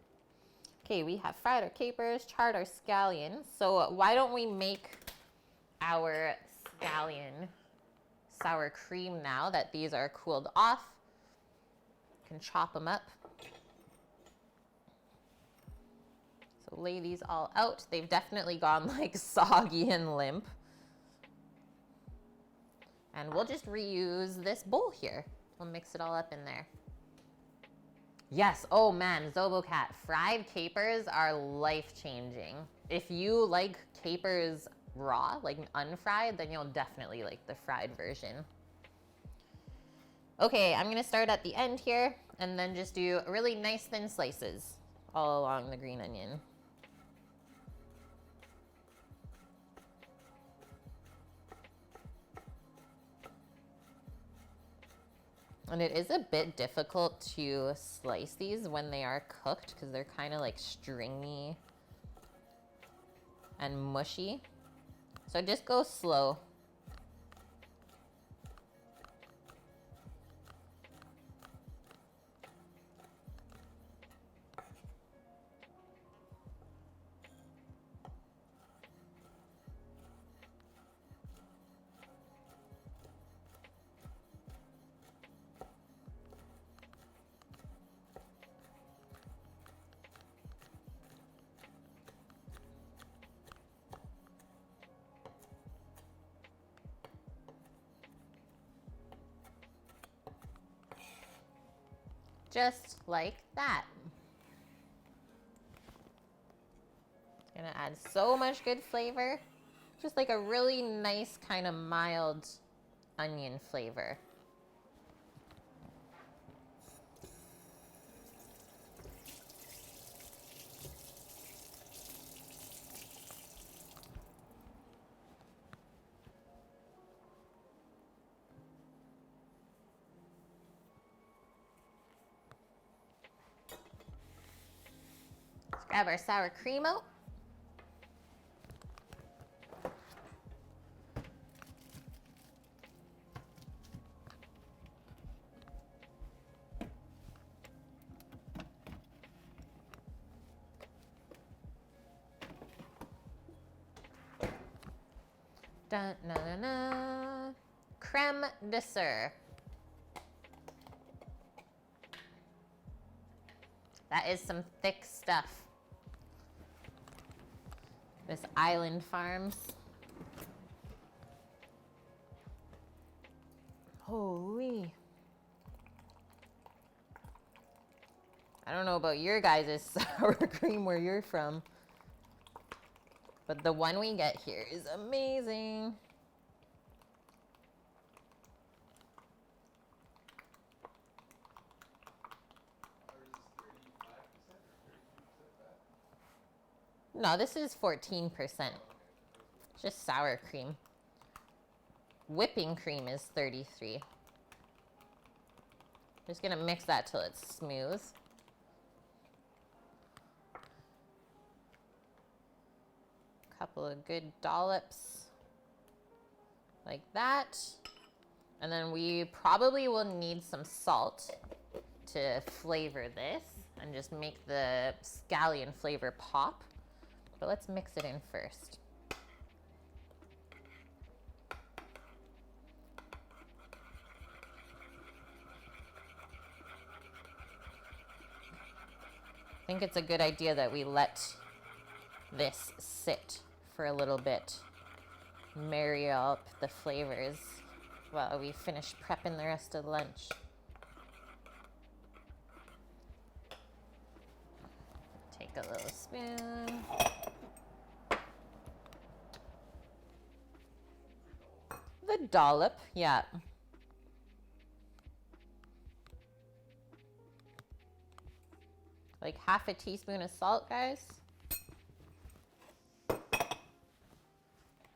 Okay, we have fried our capers, charred our scallions. So why don't we make our scallion sour cream now that these are cooled off? Can chop them up. So lay these all out. They've definitely gone like soggy and limp. And we'll just reuse this bowl here. We'll mix it all up in there. Yes, oh man, Zobocat, fried capers are life-changing. If you like capers raw, like unfried, then you'll definitely like the fried version. Okay, I'm gonna start at the end here and then just do really nice thin slices all along the green onion. And it is a bit difficult to slice these when they are cooked because they're kind of like stringy and mushy. So just go slow. Just like that. It's gonna add so much good flavor. Just like a really nice kind of mild onion flavor. Grab our sour cream out. Dun, na, na, na. Creme dessert. That is some thick stuff. This Island Farms. Holy. I don't know about your guys' sour cream where you're from, but the one we get here is amazing. No, this is 14%. Just sour cream. Whipping cream is 33. Just gonna mix that till it's smooth. Couple of good dollops like that. And then we probably will need some salt to flavor this and just make the scallion flavor pop. But let's mix it in first. I think it's a good idea that we let this sit for a little bit, marry up the flavors while we finish prepping the rest of lunch. Take a little spoon. The dollop, yeah. Like half a teaspoon of salt, guys.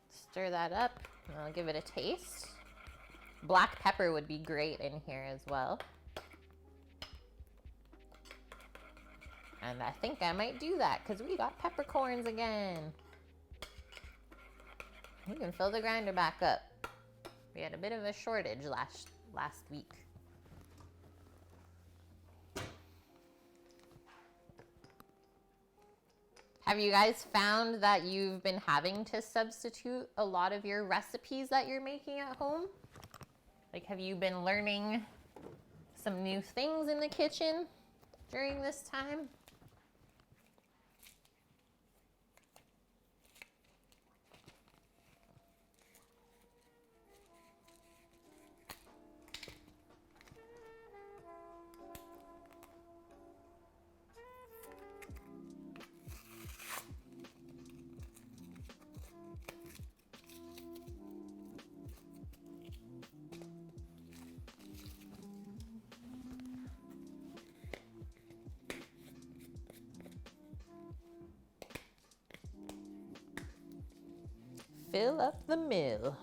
Stir that up, and I'll give it a taste. Black pepper would be great in here as well. And I think I might do that because we got peppercorns again. We can fill the grinder back up. We had a bit of a shortage last week. Have you guys found that you've been having to substitute a lot of your recipes that you're making at home? Like, have you been learning some new things in the kitchen during this time? Fill up the mill.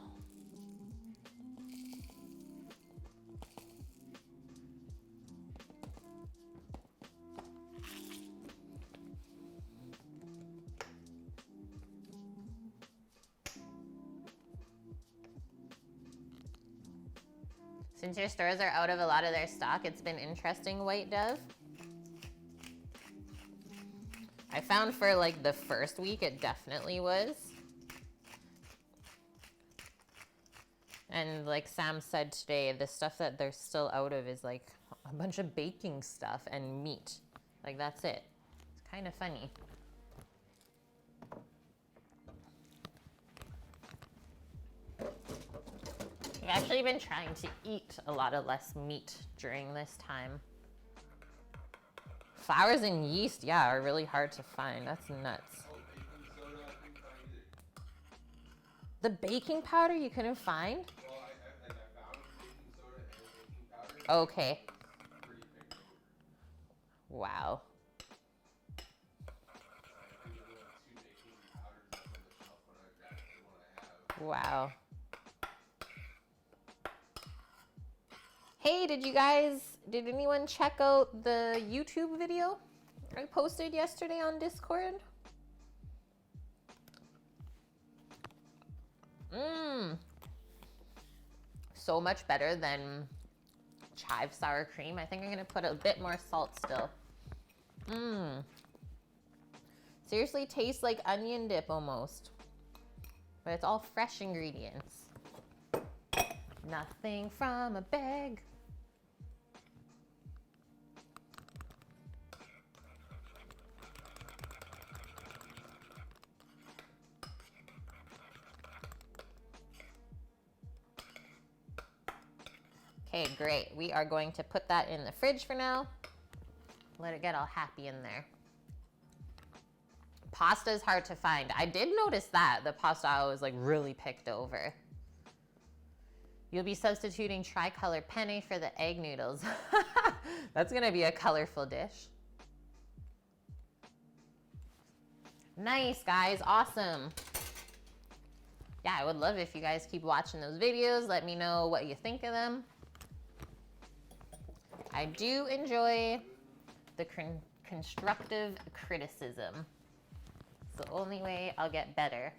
Since your stores are out of a lot of their stock, it's been interesting, White Dove. I found for like the first week, it definitely was. And like Sam said today, the stuff that they're still out of is like a bunch of baking stuff and meat. Like that's it. It's kind of funny. I've actually been trying to eat a lot of less meat during this time. Flours and yeast, yeah, are really hard to find. That's nuts. The baking powder you couldn't find? Well, I found baking soda and baking powder. Okay. Pretty picked over. Wow. I think there were 2 baking powders left on the shelf when I grabbed the one I have. Wow. Hey, did anyone check out the YouTube video I posted yesterday on Discord? So much better than chive sour cream. I think I'm gonna put a bit more salt still. Seriously tastes like onion dip almost. But it's all fresh ingredients. Nothing from a bag. Okay, great. We are going to put that in the fridge for now. Let it get all happy in there. Pasta is hard to find. I did notice that. The pasta aisle was like really picked over. You'll be substituting tricolor penne for the egg noodles. That's gonna be a colorful dish. Nice, guys, awesome. Yeah, I would love if you guys keep watching those videos. Let me know what you think of them. I do enjoy the constructive criticism. It's the only way I'll get better.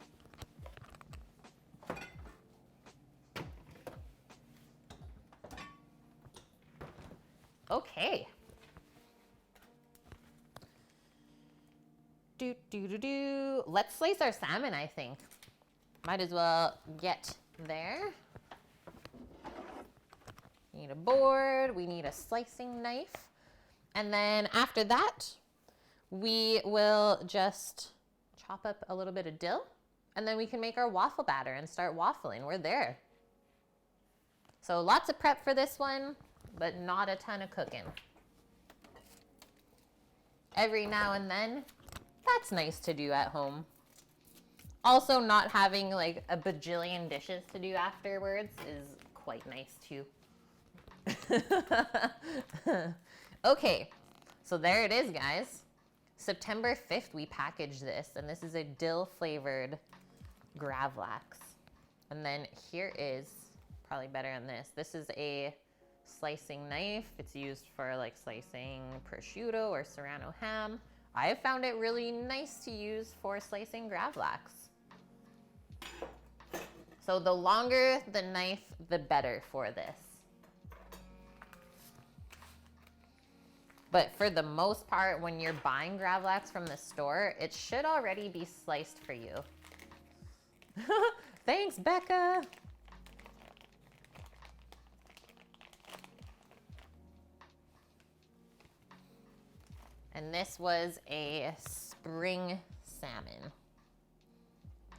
Okay. Let's slice our salmon, I think. Might as well get there. We need a board, we need a slicing knife. And then after that, we will just chop up a little bit of dill, and then we can make our waffle batter and start waffling. We're there. So lots of prep for this one, but not a ton of cooking. Every now and then, that's nice to do at home. Also, not having like a bajillion dishes to do afterwards is quite nice too. Okay, so there it is, guys. September 5th, we packaged this, and this is a dill flavored gravlax. And then here is probably better on this. This is a slicing knife. It's used for like slicing prosciutto or Serrano ham. I found it really nice to use for slicing gravlax. So the longer the knife, the better for this. But for the most part, when you're buying gravlax from the store, it should already be sliced for you. Thanks, Becca. And this was a spring salmon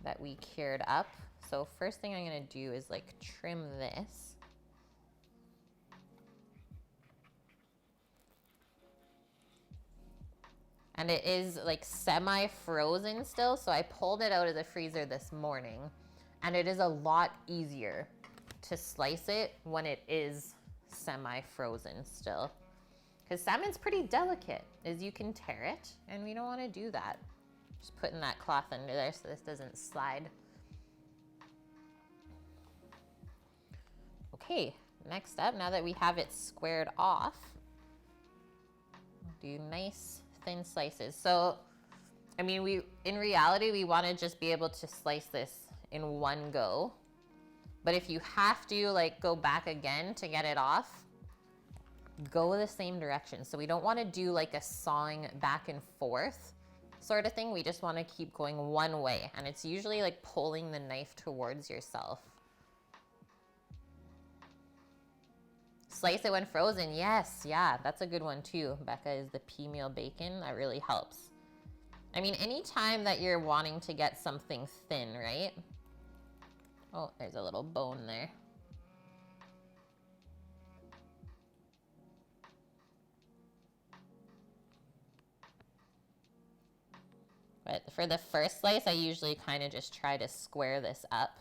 that we cured up. So first thing I'm gonna do is like trim this. And it is like semi-frozen still, so I pulled it out of the freezer this morning. And it is a lot easier to slice it when it is semi-frozen still. Because salmon's pretty delicate, as you can tear it, and we don't want to do that. Just putting that cloth under there so this doesn't slide. Okay, next up, now that we have it squared off, do nice thin slices. So, I mean, in reality, we want to just be able to slice this in one go. But if you have to like go back again to get it off, go the same direction. So we don't want to do like a sawing back and forth sort of thing. We just want to keep going one way. And it's usually like pulling the knife towards yourself. Slice it when frozen. Yes, yeah, that's a good one too. Becca, is the pea meal bacon. That really helps. I mean, anytime that you're wanting to get something thin, right? Oh, there's a little bone there. But for the first slice, I usually kind of just try to square this up.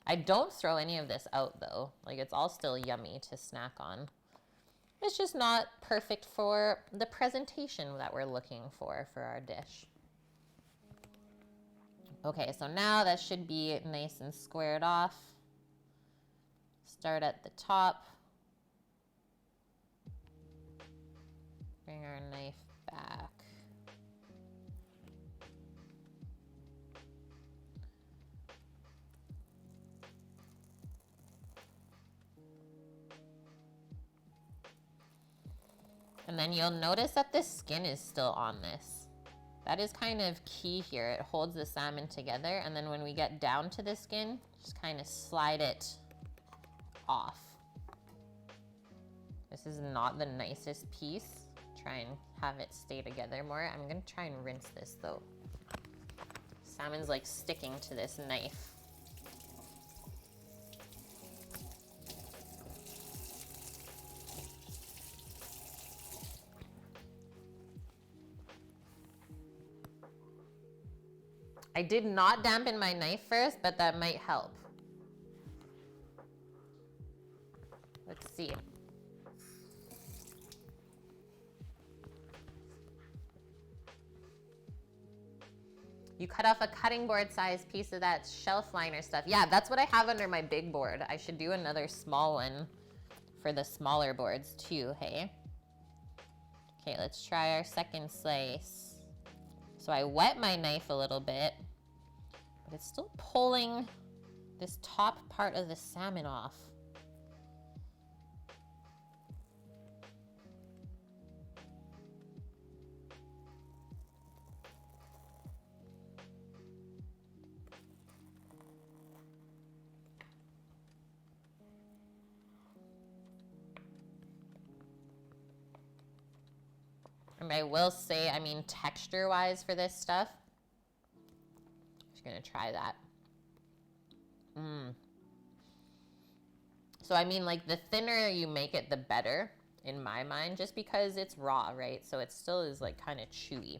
I don't throw any of this out though. Like, it's all still yummy to snack on. It's just not perfect for the presentation that we're looking for our dish. Okay, so now that should be nice and squared off. Start at the top. Bring our knife back. And then you'll notice that the skin is still on this. That is kind of key here. It holds the salmon together, and then when we get down to the skin, just kind of slide it off. This is not the nicest piece. Try and have it stay together more. I'm gonna try and rinse this though. Salmon's like sticking to this knife. I did not dampen my knife first, but that might help. Let's see. You cut off a cutting board size piece of that shelf liner stuff. Yeah, that's what I have under my big board. I should do another small one for the smaller boards too, hey? Okay, let's try our second slice. So I wet my knife a little bit, but it's still pulling this top part of the salmon off. And I will say, I mean, texture-wise for this stuff, I'm just gonna try that. So I mean, like, the thinner you make it, the better, in my mind, just because it's raw, right? So it still is like kind of chewy.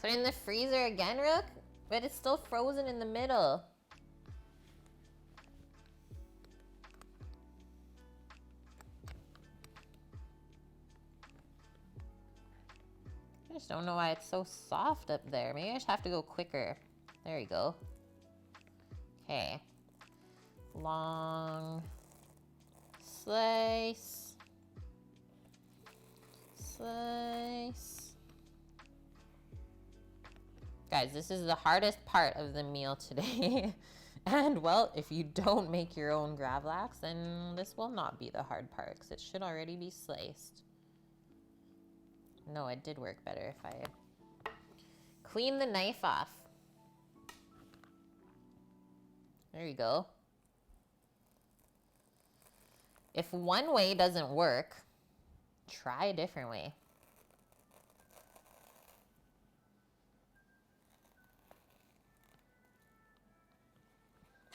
Put it in the freezer again, Rook? But it's still frozen in the middle. I just don't know why it's so soft up there. Maybe I just have to go quicker. There you go. Okay. Long slice. Slice. Guys, this is the hardest part of the meal today. And well, if you don't make your own gravlax, then this will not be the hard part because it should already be sliced. No, it did work better if I clean the knife off. There you go. If one way doesn't work, try a different way.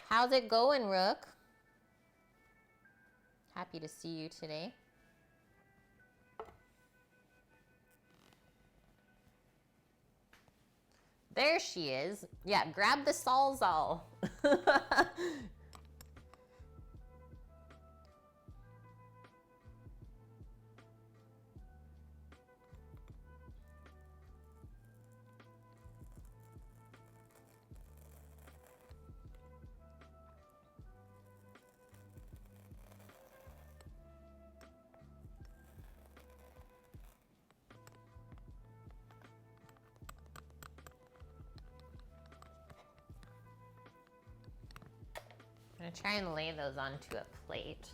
How's it going, Rook? Happy to see you today. There she is. Yeah, grab the salzal. I'm gonna try and lay those onto a plate.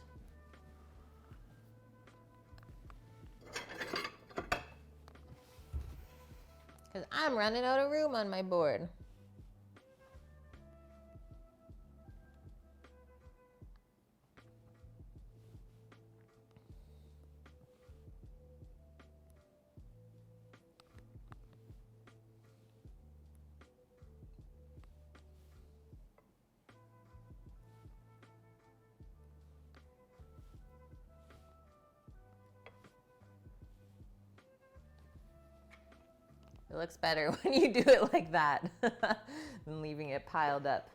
Because I'm running out of room on my board. It looks better when you do it like that than leaving it piled up.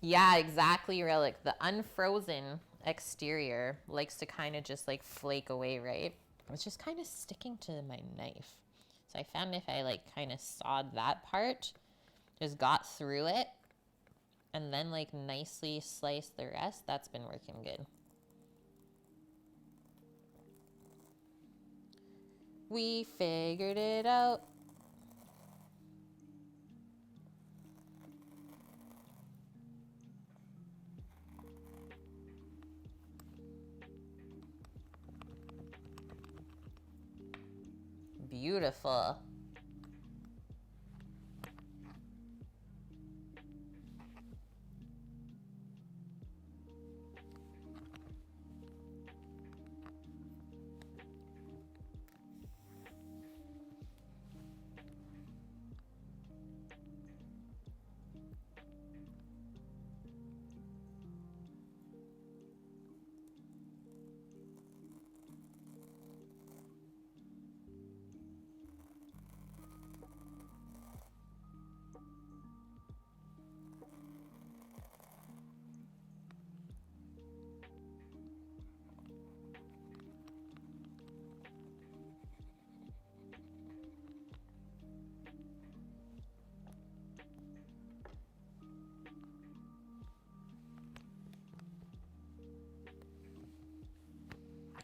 Yeah, exactly, Relic. The unfrozen exterior likes to kind of just like flake away, right? It's just kind of sticking to my knife. So I found if I like kind of sawed that part, just got through it, and then like nicely slice the rest, that's been working good. We figured it out. Beautiful.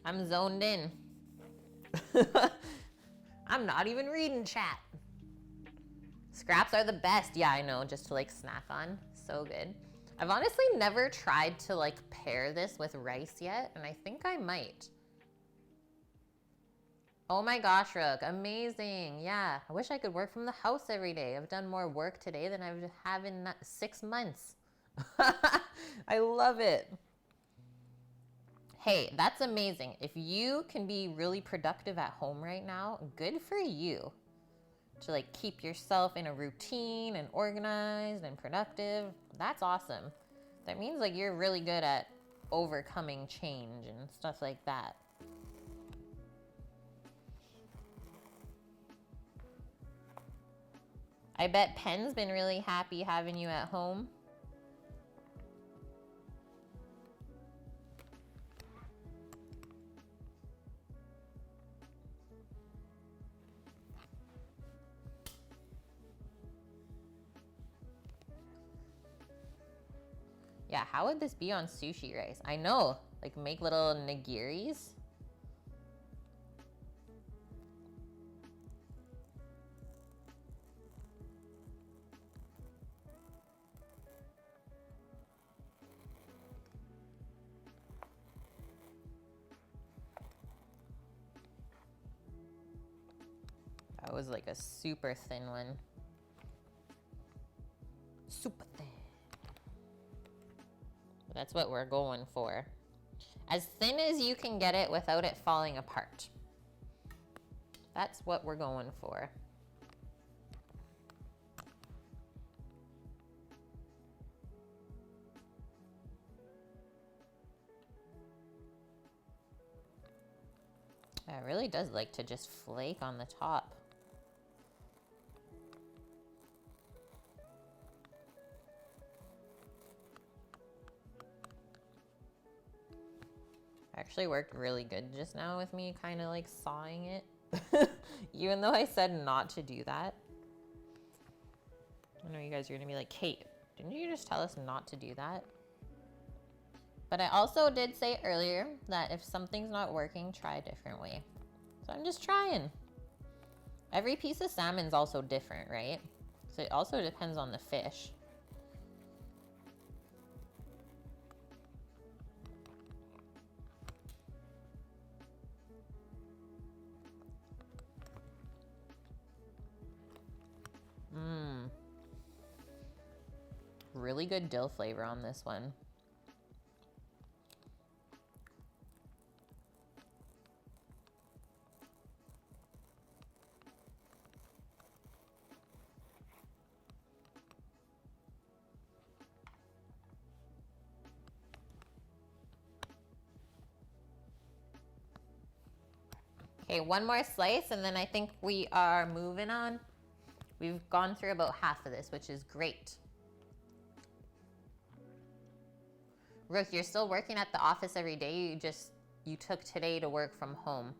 I'm zoned in. I'm not even reading chat. Scraps are the best. Yeah, I know, just to like snack on. So good. I've honestly never tried to like pair this with rice yet, and I think I might. Oh my gosh, Rook, amazing. Yeah, I wish I could work from the house every day. I've done more work today than I've had in 6 months. I love it. Hey, that's amazing. If you can be really productive at home right now, good for you. To like keep yourself in a routine and organized and productive. That's awesome. That means like you're really good at overcoming change and stuff like that. I bet Pen's been really happy having you at home. Yeah, how would this be on sushi rice? I know, like make little nigiris. That was like a super thin one. Super thin. That's what we're going for. As thin as you can get it without it falling apart. That's what we're going for. It really does like to just flake on the top. Actually worked really good just now with me kind of like sawing it. Even though I said not to do that. I know you guys are gonna be like, Kate, didn't you just tell us not to do that? But I also did say earlier that if something's not working, try a different way. So I'm just trying. Every piece of salmon's also different, right? So it also depends on the fish. Really good dill flavor on this one. Okay, one more slice and then I think we are moving on. We've gone through about half of this, which is great. Rook, you're still working at the office every day. You took today to work from home.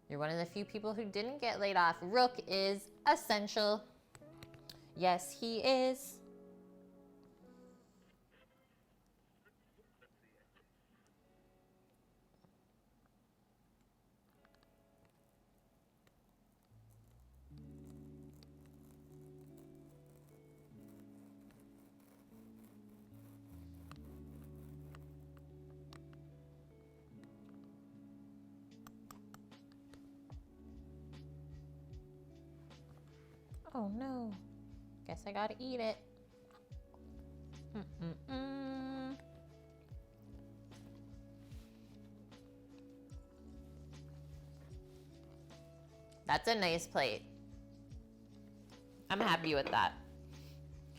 You're one of the few people who didn't get laid off. Rook is essential. Yes, he is. Oh no. Guess I gotta eat it. That's a nice plate. I'm happy with that.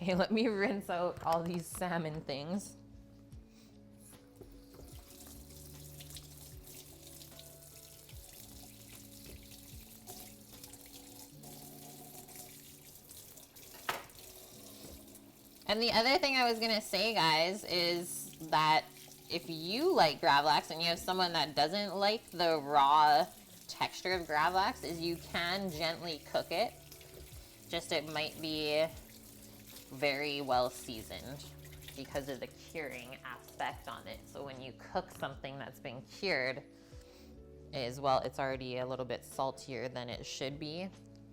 Okay, let me rinse out all these salmon things. And the other thing I was gonna say, guys, is that if you like gravlax and you have someone that doesn't like the raw texture of gravlax, is you can gently cook it. Just it might be very well seasoned because of the curing aspect on it. So when you cook something that's been cured, is well, it's already a little bit saltier than it should be.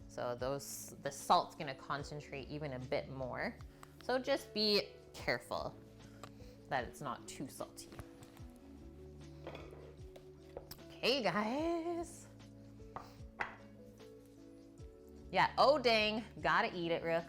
So the salt's gonna concentrate even a bit more. So just be careful that it's not too salty. Okay, guys. Yeah, oh dang, gotta eat it, Rook.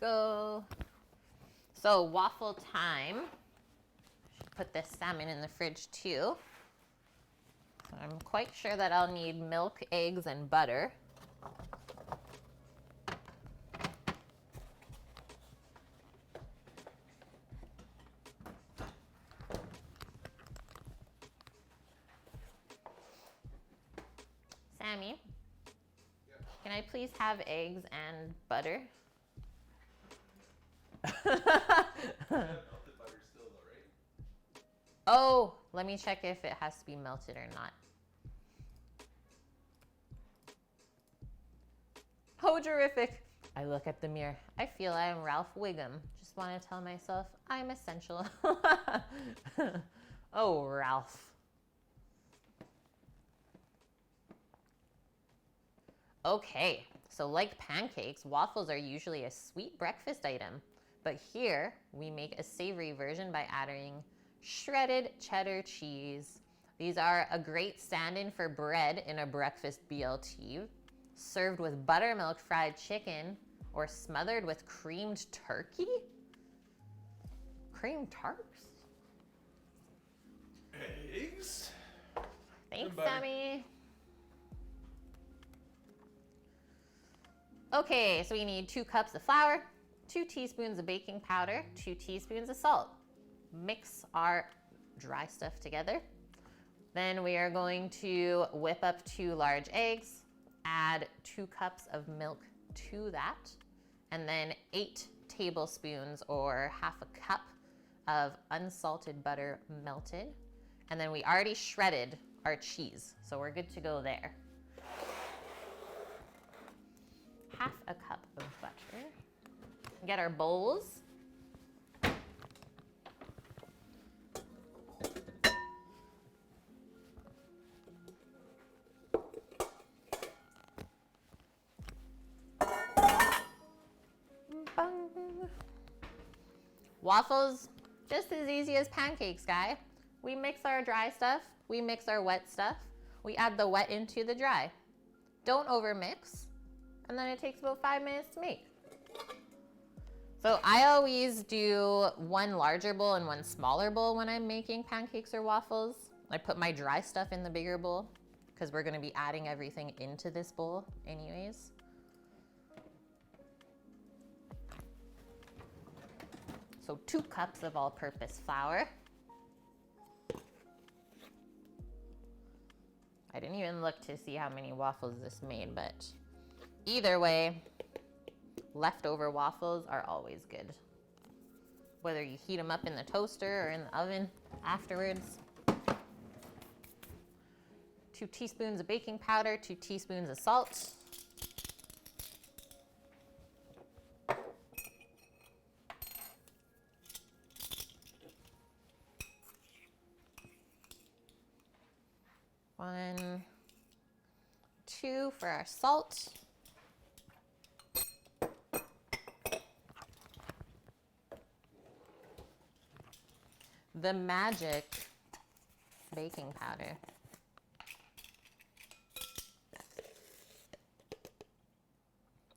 go. So waffle time. Should put this salmon in the fridge too. I'm quite sure that I'll need milk, eggs, and butter. Sammy, can I please have eggs and butter? Melted butter still though, right? Oh, let me check if it has to be melted or not. Oh, terrific. I look at the mirror. I feel I am Ralph Wiggum. Just want to tell myself I'm essential. Oh, Ralph. Okay, so like pancakes, waffles are usually a sweet breakfast item. But here, we make a savory version by adding shredded cheddar cheese. These are a great stand-in for bread in a breakfast BLT, served with buttermilk fried chicken or smothered with creamed turkey? Creamed tarts? Eggs? Thanks, butter. Sammy. Okay, so we need 2 cups of flour, 2 teaspoons of baking powder, 2 teaspoons of salt. Mix our dry stuff together. Then we are going to whip up 2 large eggs, add 2 cups of milk to that, and then 8 tablespoons or half a cup of unsalted butter melted. And then we already shredded our cheese, so we're good to go there. Half a cup of butter. Get our bowls. Bung. Waffles, just as easy as pancakes, guy. We mix our dry stuff, we mix our wet stuff, we add the wet into the dry. Don't overmix, and then it takes about 5 minutes to make. So I always do 1 larger bowl and 1 smaller bowl when I'm making pancakes or waffles. I put my dry stuff in the bigger bowl because we're gonna be adding everything into this bowl anyways. So 2 cups of all-purpose flour. I didn't even look to see how many waffles this made, but either way, leftover waffles are always good. Whether you heat them up in the toaster or in the oven afterwards. 2 teaspoons of baking powder, 2 teaspoons of salt. One, 2 for our salt. The magic baking powder.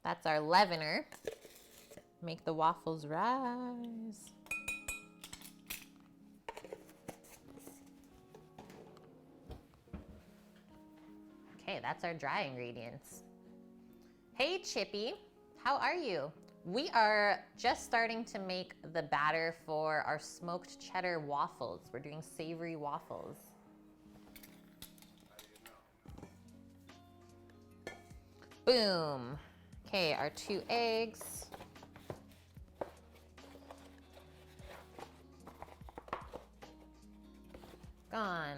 That's our leavener. Make the waffles rise. Okay, that's our dry ingredients. Hey Chippy, how are you? We are just starting to make the batter for our smoked cheddar waffles. We're doing savory waffles. Boom. Okay, our 2 eggs. Gone.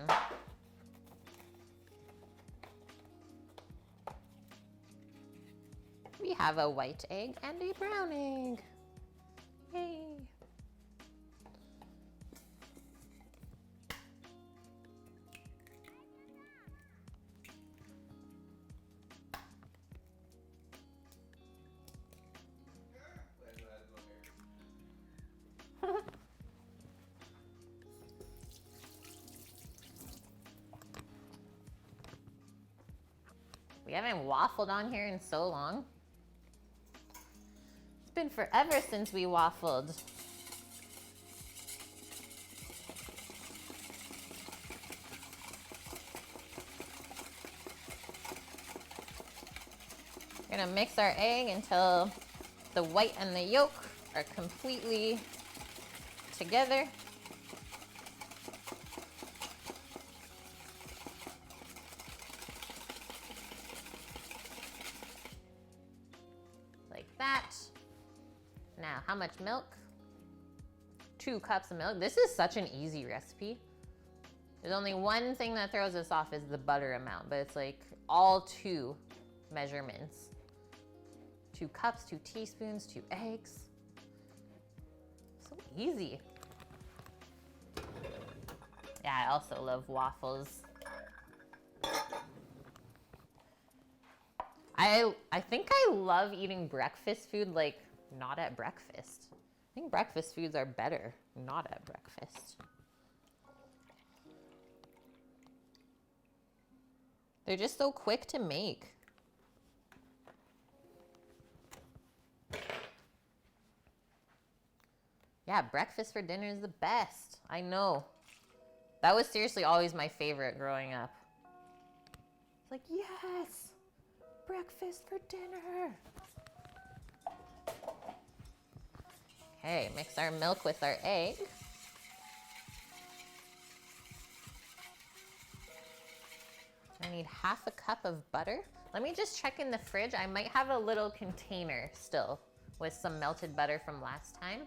We have a white egg and a brown egg. Yay. We haven't waffled on here in so long. It's been forever since we waffled. We're gonna mix our egg until the white and the yolk are completely together. Like that. Now, how much milk? 2 cups of milk. This is such an easy recipe. There's only one thing that throws us off is the butter amount, but it's like all 2 measurements. 2 cups, 2 teaspoons, 2 eggs. So easy. Yeah, I also love waffles. I think I love eating breakfast food, like not at breakfast. I think breakfast foods are better not at breakfast. They're just so quick to make. Yeah, breakfast for dinner is the best. I know. That was seriously always my favorite growing up. It's like, yes, breakfast for dinner. Okay, mix our milk with our egg. I need half a cup of butter. Let me just check in the fridge. I might have a little container still with some melted butter from last time.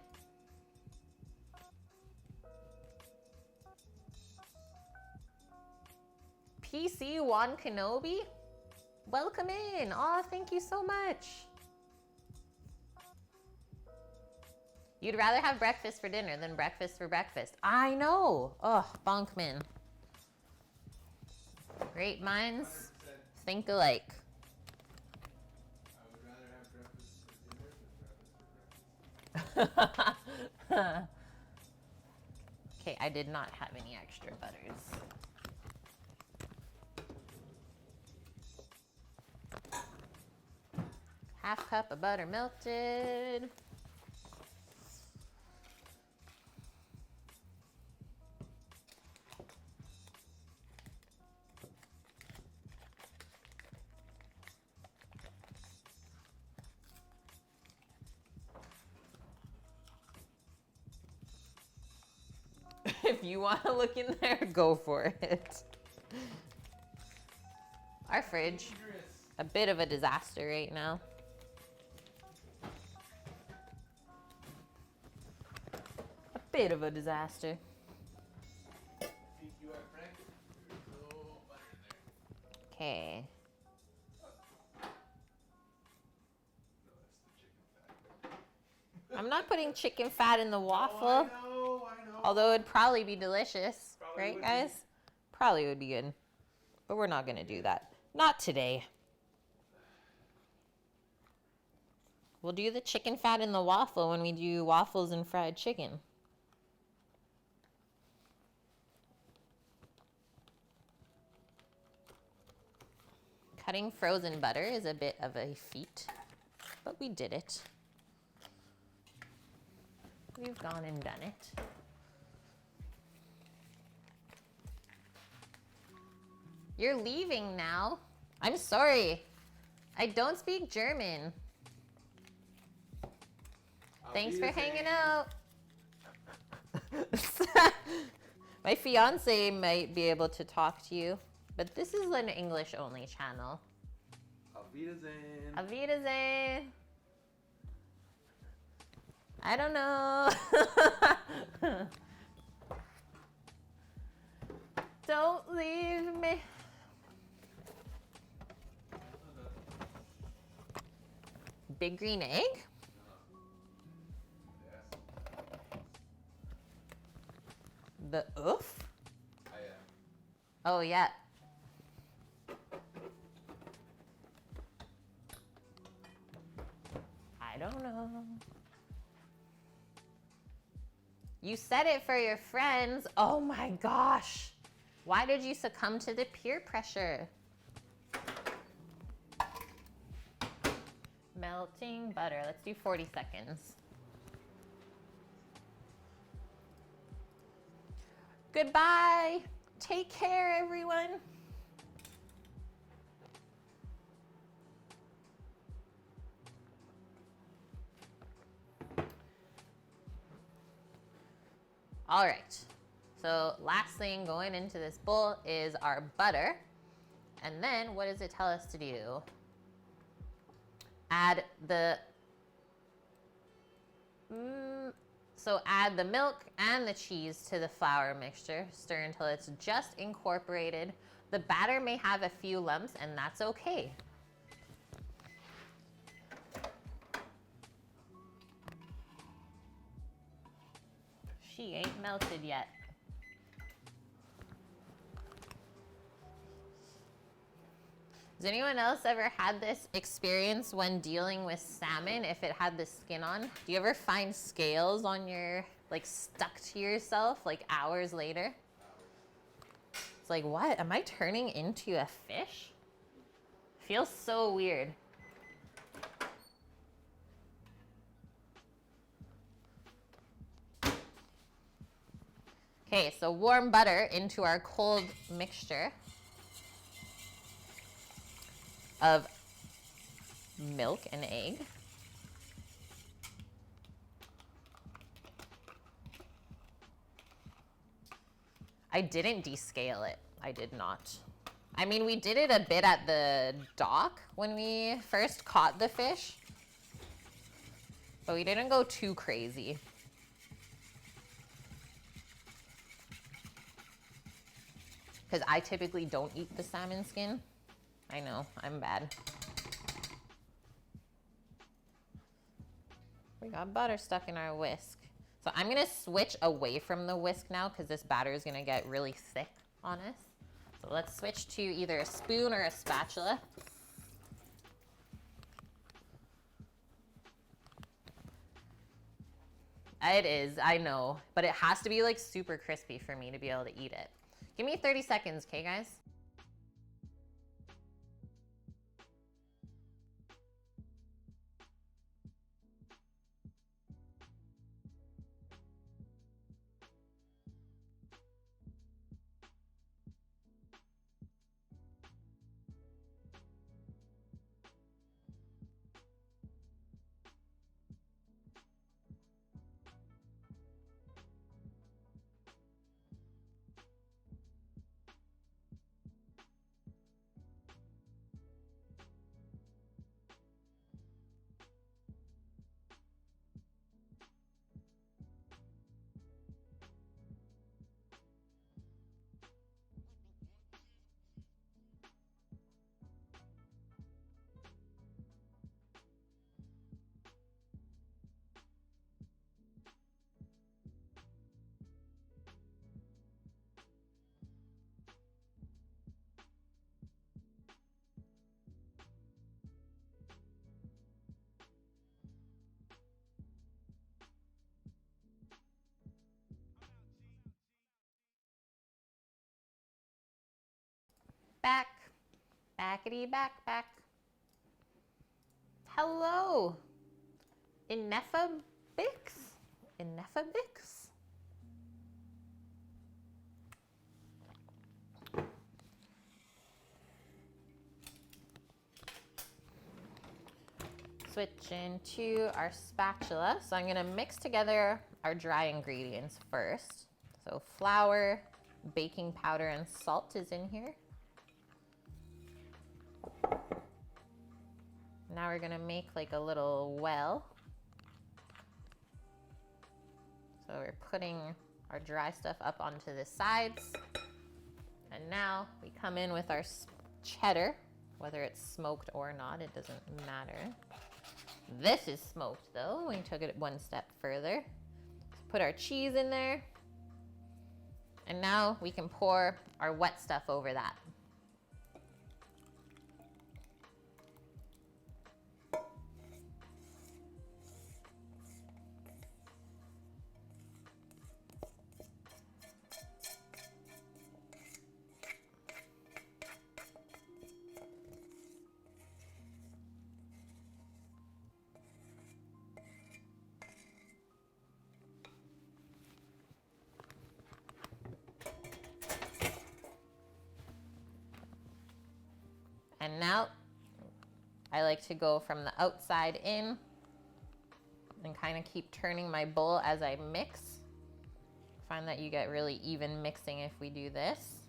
PC Juan Kenobi, welcome in. Oh, thank you so much. You'd rather have breakfast for dinner than breakfast for breakfast. I know. Oh, Bonkman. Great minds 100%. think alike. I would rather have breakfast for dinner than breakfast for breakfast. Okay, I did not have any extra butters. Half cup of butter melted. If you want to look in there, go for it. Our fridge, a bit of a disaster right now. A bit of a disaster. Think you are Frank? There's no butter in there. Okay. No, that's the chicken fat. I'm not putting chicken fat in the waffle. Oh, I know. Although it'd probably be delicious, Probably right would guys? be. Probably would be good. But we're not gonna do that. Not today. We'll do the chicken fat in the waffle when we do waffles and fried chicken. Cutting frozen butter is a bit of a feat, but we did it. We've gone and done it. You're leaving now. I'm sorry. I don't speak German. Thanks for hanging out. My fiance might be able to talk to you, but this is an English only channel. Auf Wiedersehen. Auf Wiedersehen. I don't know. Don't leave me. Big green egg? Yes. The oof? I am. Oh, yeah. I don't know. You said it for your friends. Oh my gosh. Why did you succumb to the peer pressure? Melting butter. Let's do 40 seconds. Goodbye. Take care, everyone. All right. So last thing going into this bowl is our butter. And then what does it tell us to do? Add the add the milk and the cheese to the flour mixture. Stir until it's just incorporated. The batter may have a few lumps, and that's okay. She ain't melted yet. Has anyone else ever had this experience when dealing with salmon, if it had the skin on? Do you ever find scales on your, like, stuck to yourself, like, hours later? It's like, what? Am I turning into a fish? Feels so weird. Okay, so warm butter into our cold mixture of milk and egg. I didn't descale it. I did not. I mean, we did it a bit at the dock when we first caught the fish, but we didn't go too crazy. Because I typically don't eat the salmon skin. I know, I'm bad. We got butter stuck in our whisk. So I'm gonna switch away from the whisk now because this batter is gonna get really thick on us. So let's switch to either a spoon or a spatula. It is, I know, but it has to be like super crispy for me to be able to eat it. Give me 30 seconds, okay guys? Back, backity back, back. Hello, Ineffabix? Ineffabix? Switch into our spatula. So I'm gonna mix together our dry ingredients first. So flour, baking powder, and salt is in here. Now we're gonna make like a little well. So we're putting our dry stuff up onto the sides. And now we come in with our cheddar, whether it's smoked or not, it doesn't matter. This is smoked though, we took it one step further. Put our cheese in there. And now we can pour our wet stuff over that. And now I like to go from the outside in and kind of keep turning my bowl as I mix. Find that you get really even mixing if we do this.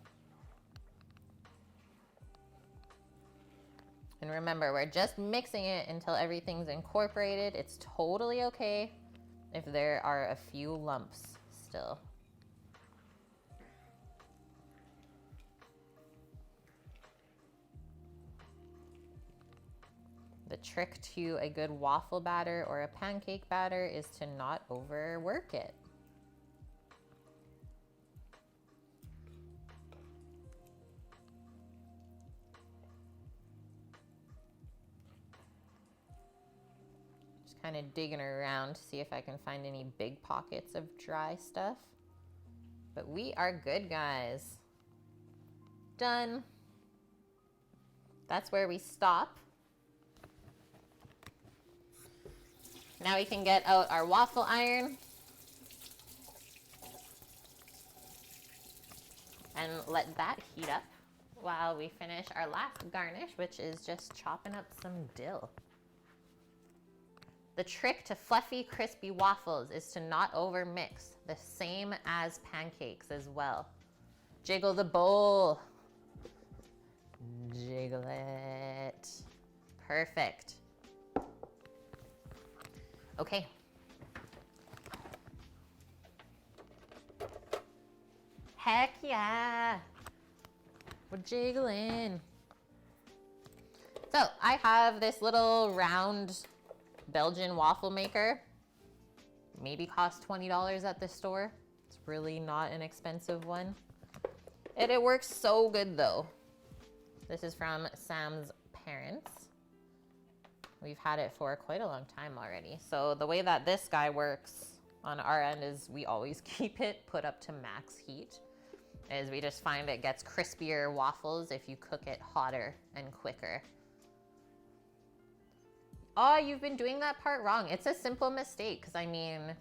And remember, we're just mixing it until everything's incorporated. It's totally okay if there are a few lumps still. The trick to a good waffle batter or a pancake batter is to not overwork it. Just kind of digging around to see if I can find any big pockets of dry stuff. But we are good, guys. Done. That's where we stop. Now we can get out our waffle iron and let that heat up while we finish our last garnish, which is just chopping up some dill. The trick to fluffy, crispy waffles is to not overmix, the same as pancakes as well. Jiggle the bowl. Jiggle it. Perfect. Okay. Heck yeah. We're jiggling. So I have this little round Belgian waffle maker. Maybe cost $20 at the store. It's really not an expensive one. And it works so good though. This is from Sam's parents. We've had it for quite a long time already. So the way that this guy works on our end is we always keep it put up to max heat. Is we just find it gets crispier waffles if you cook it hotter and quicker. Oh, you've been doing that part wrong. It's a simple mistake, because I mean,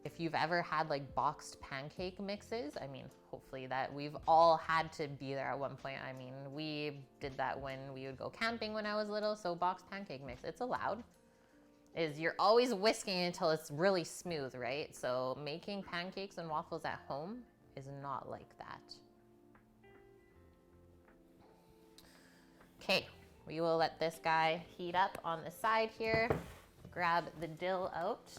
if you've ever had like boxed pancake mixes, I mean, hopefully that we've all had to be there at one point. I mean, we did that when we would go camping when I was little. So boxed pancake mix, it's allowed. Is you're always whisking until it's really smooth, right? So making pancakes and waffles at home is not like that. Okay, we will let this guy heat up on the side here. Grab the dill out.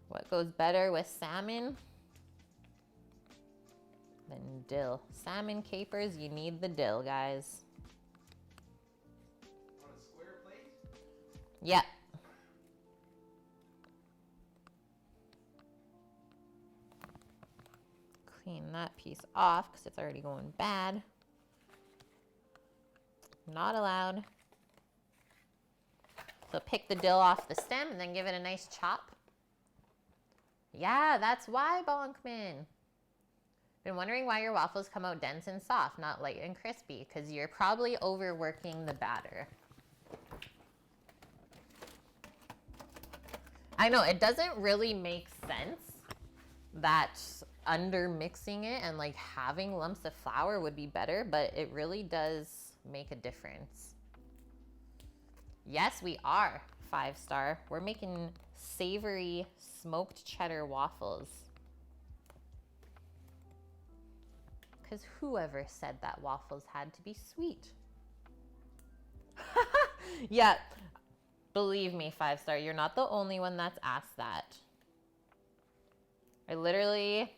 What goes better with salmon than dill? Salmon capers, you need the dill, guys. On a square plate? Yep. Clean that piece off because it's already going bad. Not allowed. So pick the dill off the stem and then give it a nice chop. Yeah, that's why, Bonkman. Been wondering why your waffles come out dense and soft, not light and crispy, because you're probably overworking the batter. I know, it doesn't really make sense that under mixing it and like having lumps of flour would be better, but it really does make a difference. Yes, we are 5-star. We're making savory smoked cheddar waffles. Because whoever said that waffles had to be sweet? Yeah, believe me, 5-star, you're not the only one that's asked that. I literally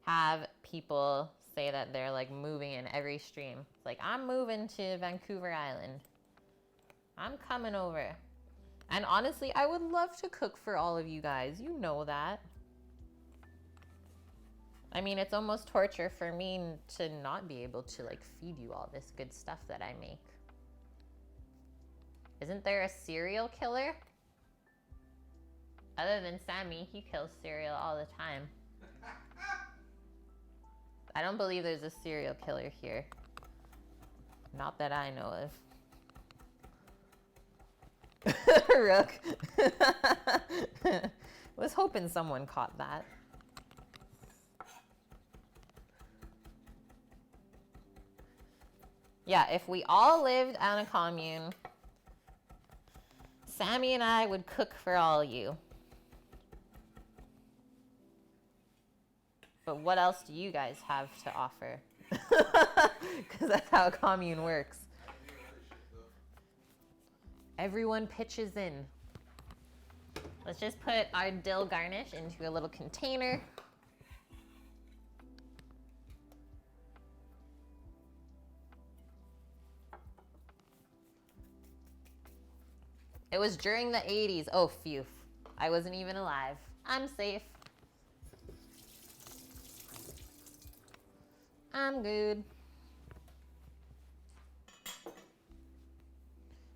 have people say that they're like moving in every stream. It's like, I'm moving to Vancouver Island. I'm coming over. And honestly, I would love to cook for all of you guys. You know that. I mean, it's almost torture for me to not be able to like feed you all this good stuff that I make. Isn't there a serial killer? Other than Sammy, he kills cereal all the time. I don't believe there's a serial killer here. Not that I know of. Rook. Was hoping someone caught that. Yeah, if we all lived on a commune, Sammy and I would cook for all of you. But what else do you guys have to offer? Because that's how a commune works. Everyone pitches in. Let's just put our dill garnish into a little container. It was during the 80s. Oh, phew. I wasn't even alive. I'm safe. I'm good.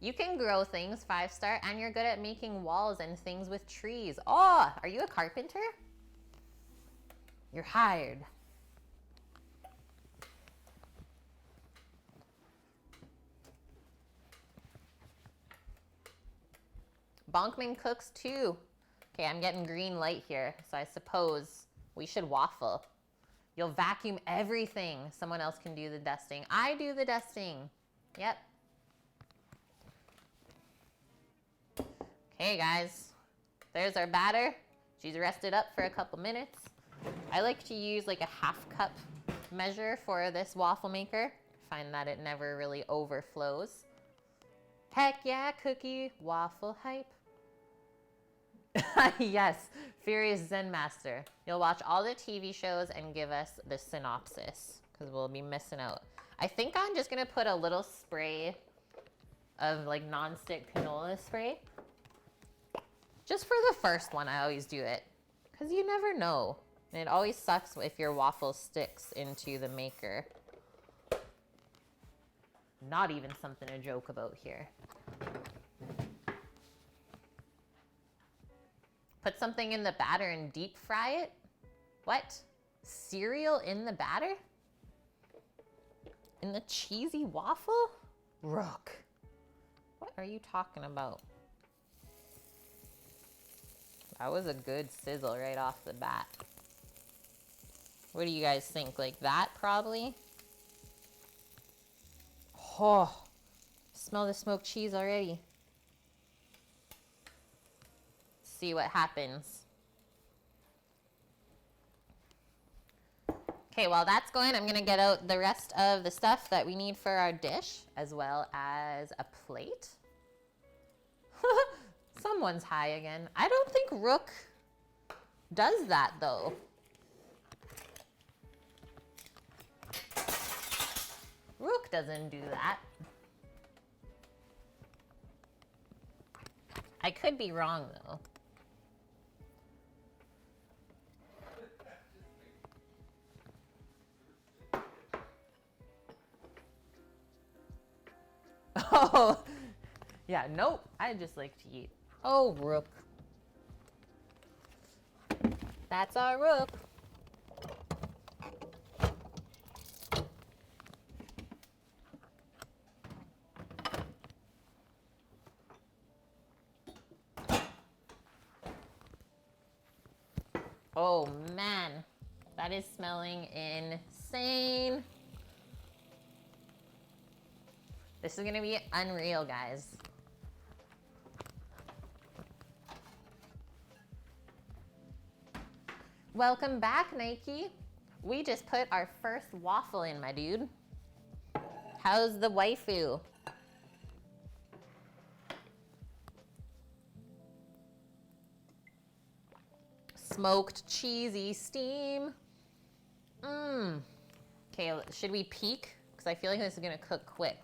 You can grow things, 5-star, and you're good at making walls and things with trees. Oh, are you a carpenter? You're hired. Bonkman cooks too. Okay, I'm getting green light here, so I suppose we should waffle. You'll vacuum everything. Someone else can do the dusting. I do the dusting. Yep. Okay, guys. There's our batter. She's rested up for a couple minutes. I like to use like a 1/2 cup measure for this waffle maker. Find that it never really overflows. Heck yeah, cookie waffle hype. Yes, Furious Zen Master. You'll watch all the TV shows and give us the synopsis because we'll be missing out. I think I'm just gonna put a little spray of like non-stick canola spray. Just for the first one, I always do it because you never know. And it always sucks if your waffle sticks into the maker. Not even something to joke about here. Put something in the batter and deep fry it? What? Cereal in the batter? In the cheesy waffle? Rook. What are you talking about? That was a good sizzle right off the bat. What do you guys think? Like that probably? Oh, smell the smoked cheese already. See what happens. Okay, while that's going, I'm gonna get out the rest of the stuff that we need for our dish, as well as a plate. Someone's high again. I don't think Rook does that though. Rook doesn't do that. I could be wrong though. Oh, yeah, nope. I just like to eat. Oh, Rook. That's our Rook. Oh, man. That is smelling insane. This is gonna be unreal, guys. Welcome back, Nike. We just put our first waffle in, my dude. How's the waifu? Smoked cheesy steam. Mmm. Okay, should we peek? Because I feel like this is gonna cook quick.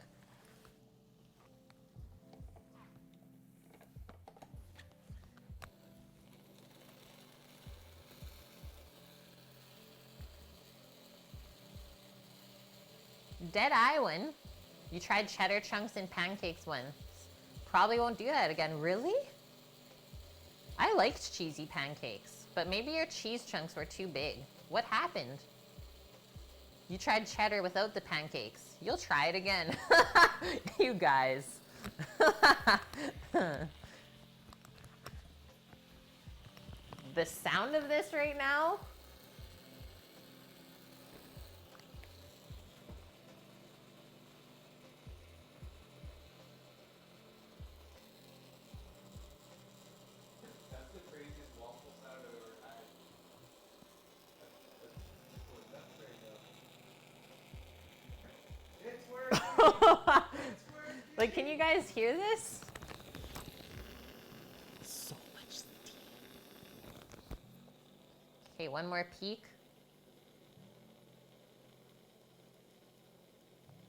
Dead Eye one. You tried cheddar chunks and pancakes once. Probably won't do that again. Really? I liked cheesy pancakes, but maybe your cheese chunks were too big. What happened? You tried cheddar without the pancakes. You'll try it again. You guys. The sound of this right now. That's the craziest waffle sound I've ever had. That's working. It's working. Like, can you guys hear this? So much steam. Okay, one more peek.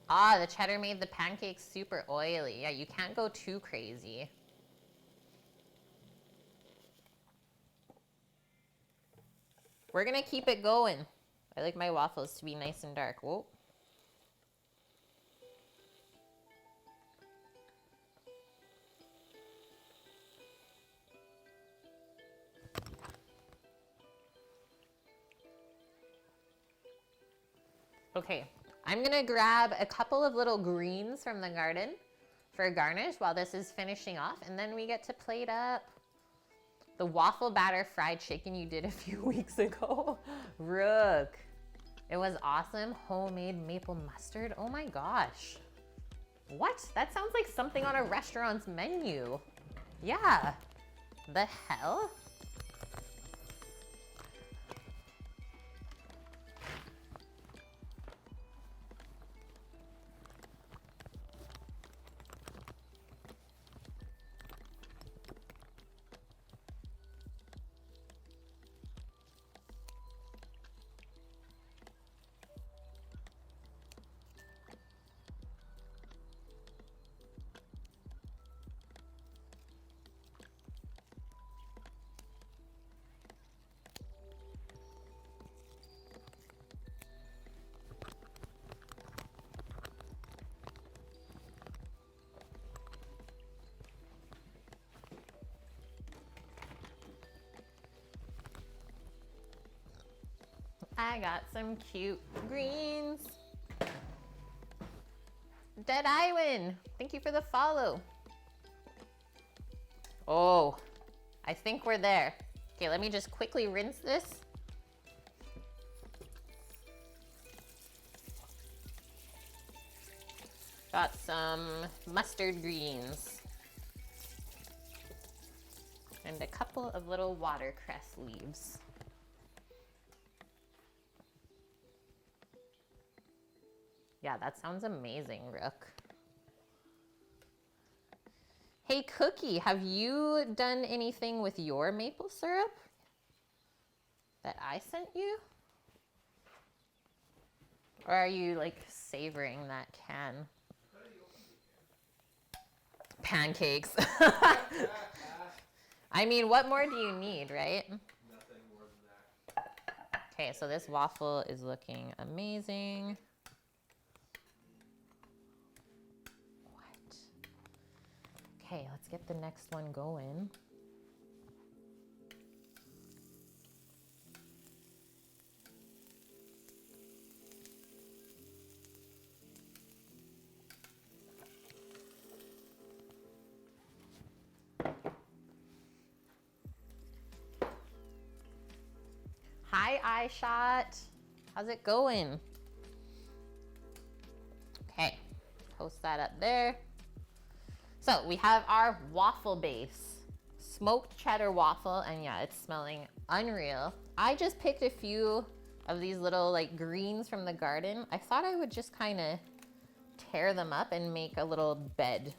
Ah, the cheddar made the pancakes super oily. Yeah, you can't go too crazy. We're gonna keep it going. I like my waffles to be nice and dark. Whoa. Okay, I'm gonna grab a couple of little greens from the garden for a garnish while this is finishing off, and then we get to plate up the waffle batter fried chicken you did a few weeks ago. Rook. It was awesome. Homemade maple mustard. Oh my gosh. What? That sounds like something on a restaurant's menu. Yeah. The hell? I got some cute greens. Dead Iwan, thank you for the follow. Oh, I think we're there. Okay, let me just quickly rinse this. Got some mustard greens. And a couple of little watercress leaves. Yeah, that sounds amazing, Rook. Hey, Cookie, have you done anything with your maple syrup that I sent you? Or are you like savoring that can? Pancakes. I mean, what more do you need, right? Nothing more than that. Okay, so this waffle is looking amazing. What? Okay, let's get the next one going. Hi, iShot. How's it going? Okay, post that up there. So we have our waffle base. Smoked cheddar waffle, and yeah, it's smelling unreal. I just picked a few of these little like greens from the garden. I thought I would just kind of tear them up and make a little bed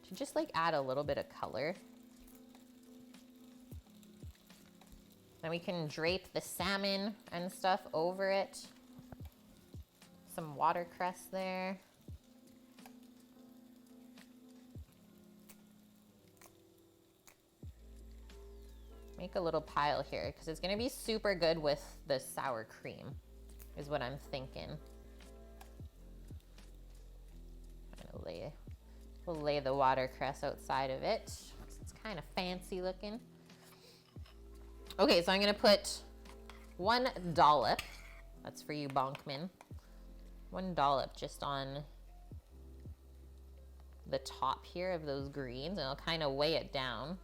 to just like add a little bit of color. Then we can drape the salmon and stuff over it. Some watercress there. Make a little pile here because it's gonna be super good with the sour cream, is what I'm thinking. We'll lay the watercress outside of it. It's kind of fancy looking. Okay, so I'm gonna put 1 dollop. That's for you, Bonkman. 1 dollop just on the top here of those greens, and I'll kind of weigh it down.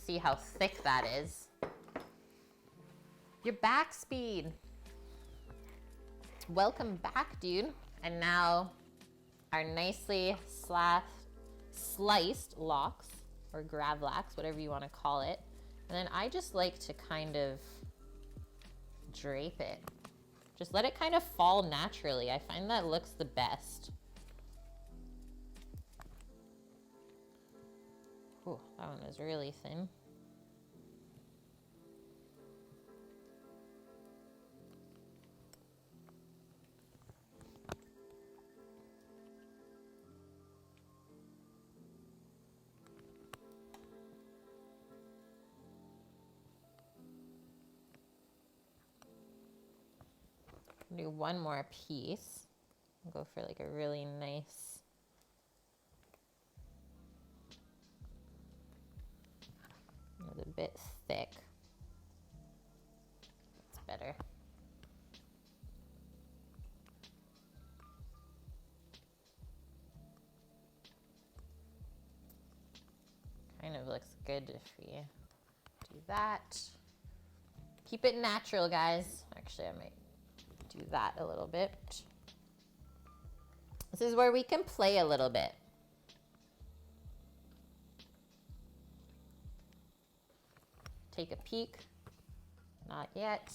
see how thick that is. Your back speed. Welcome back, dude. And now our nicely sliced lox, or gravlax, whatever you want to call it. And then I just like to kind of drape it. Just let it kind of fall naturally. I find that looks the best. Ooh, that one is really thin. Do one more piece. I'll go for like a really nice, it's a bit thick. It's better. Kind of looks good if we do that. Keep it natural, guys. Actually, I might do that a little bit. This is where we can play a little bit. Take a peek. Not yet.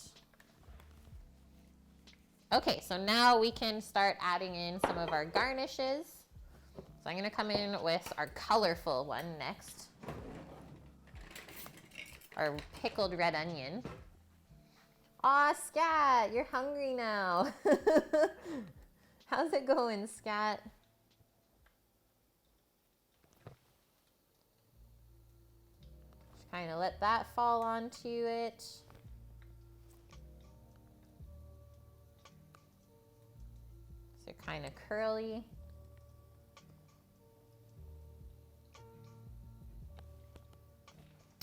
Okay, so now we can start adding in some of our garnishes. So I'm gonna come in with our colorful one next. Our pickled red onion. Aw, Scat, you're hungry now. How's it going, Scat? Just kind of let that fall onto it. So kind of curly.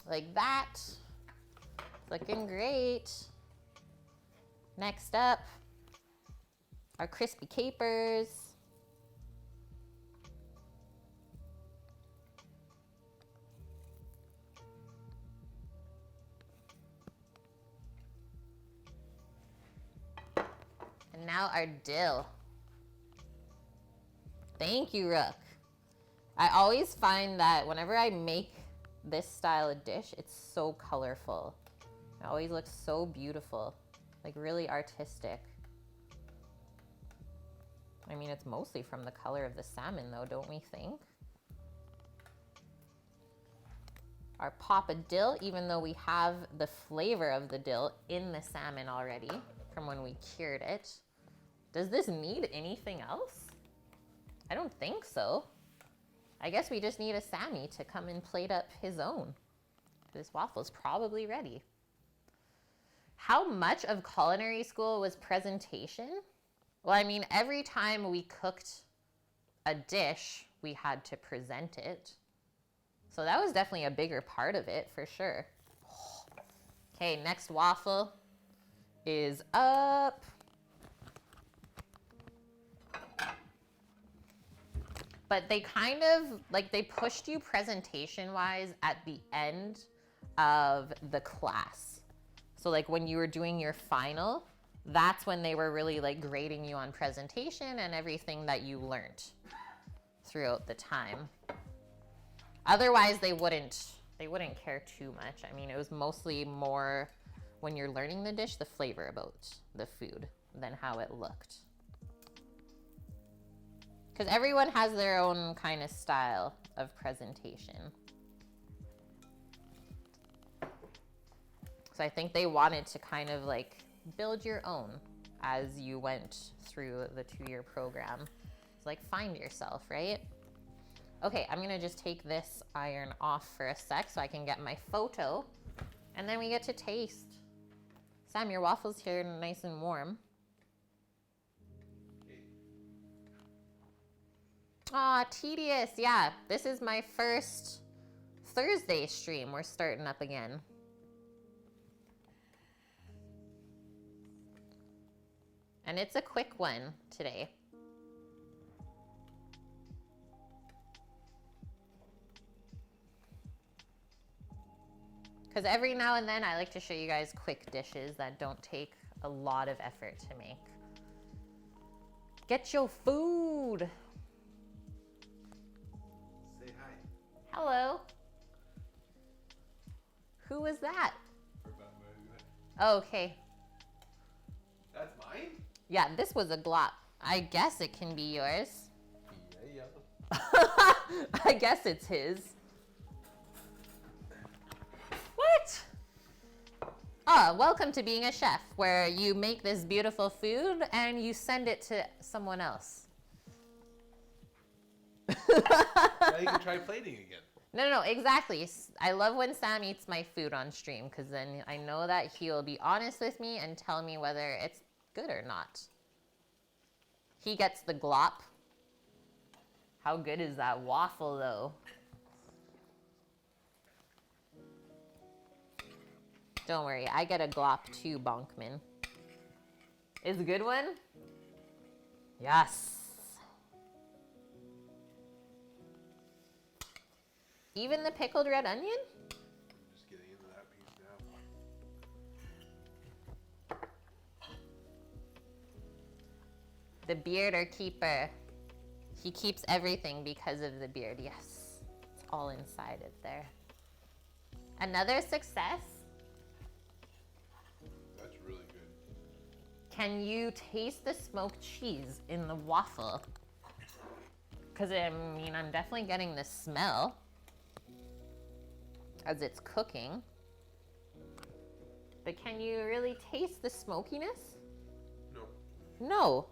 Like that. Looking great. Next up, our crispy capers. And now our dill. Thank you, Rook. I always find that whenever I make this style of dish, it's so colorful. It always looks so beautiful. Like really artistic. I mean, it's mostly from the color of the salmon though, don't we think? Our pop of dill, even though we have the flavor of the dill in the salmon already from when we cured it. Does this need anything else? I don't think so. I guess we just need a Sammy to come and plate up his own. This waffle's probably ready. How much of culinary school was presentation? Well, I mean, every time we cooked a dish, we had to present it. So that was definitely a bigger part of it, for sure. Okay, next waffle is up. But they kind of, like, they pushed you presentation-wise at the end of the class. So like when you were doing your final, that's when they were really like grading you on presentation and everything that you learned throughout the time. Otherwise, they wouldn't care too much. I mean, it was mostly more when you're learning the dish, the flavor about the food than how it looked. Because everyone has their own kind of style of presentation. So I think they wanted to kind of like build your own as you went through the 2-year program. It's like find yourself, right? Okay, I'm gonna just take this iron off for a sec so I can get my photo and then we get to taste. Sam, your waffle's here nice and warm. Aw, tedious. Yeah, this is my first Thursday stream. We're starting up again. And it's a quick one today. Because every now and then I like to show you guys quick dishes that don't take a lot of effort to make. Get your food. Say hi. Hello. Who was that? Forgot about it. Oh, okay. That's mine? Yeah, this was a glop. I guess it can be yours. Yeah. I guess it's his. What? Ah, welcome to being a chef, where you make this beautiful food and you send it to someone else. Now you can try plating again. No, exactly. I love when Sam eats my food on stream, because then I know that he'll be honest with me and tell me whether it's good or not. He gets the glop. How good is that waffle, though? Don't worry, I get a glop too, Bonkman. Is a good one? Yes. Even the pickled red onion? I'm just getting into that piece now. The bearder keeper. He keeps everything because of the beard. Yes. It's all inside it there. Another success. That's really good. Can you taste the smoked cheese in the waffle? Because I mean, I'm definitely getting the smell as it's cooking. But can you really taste the smokiness? No. No.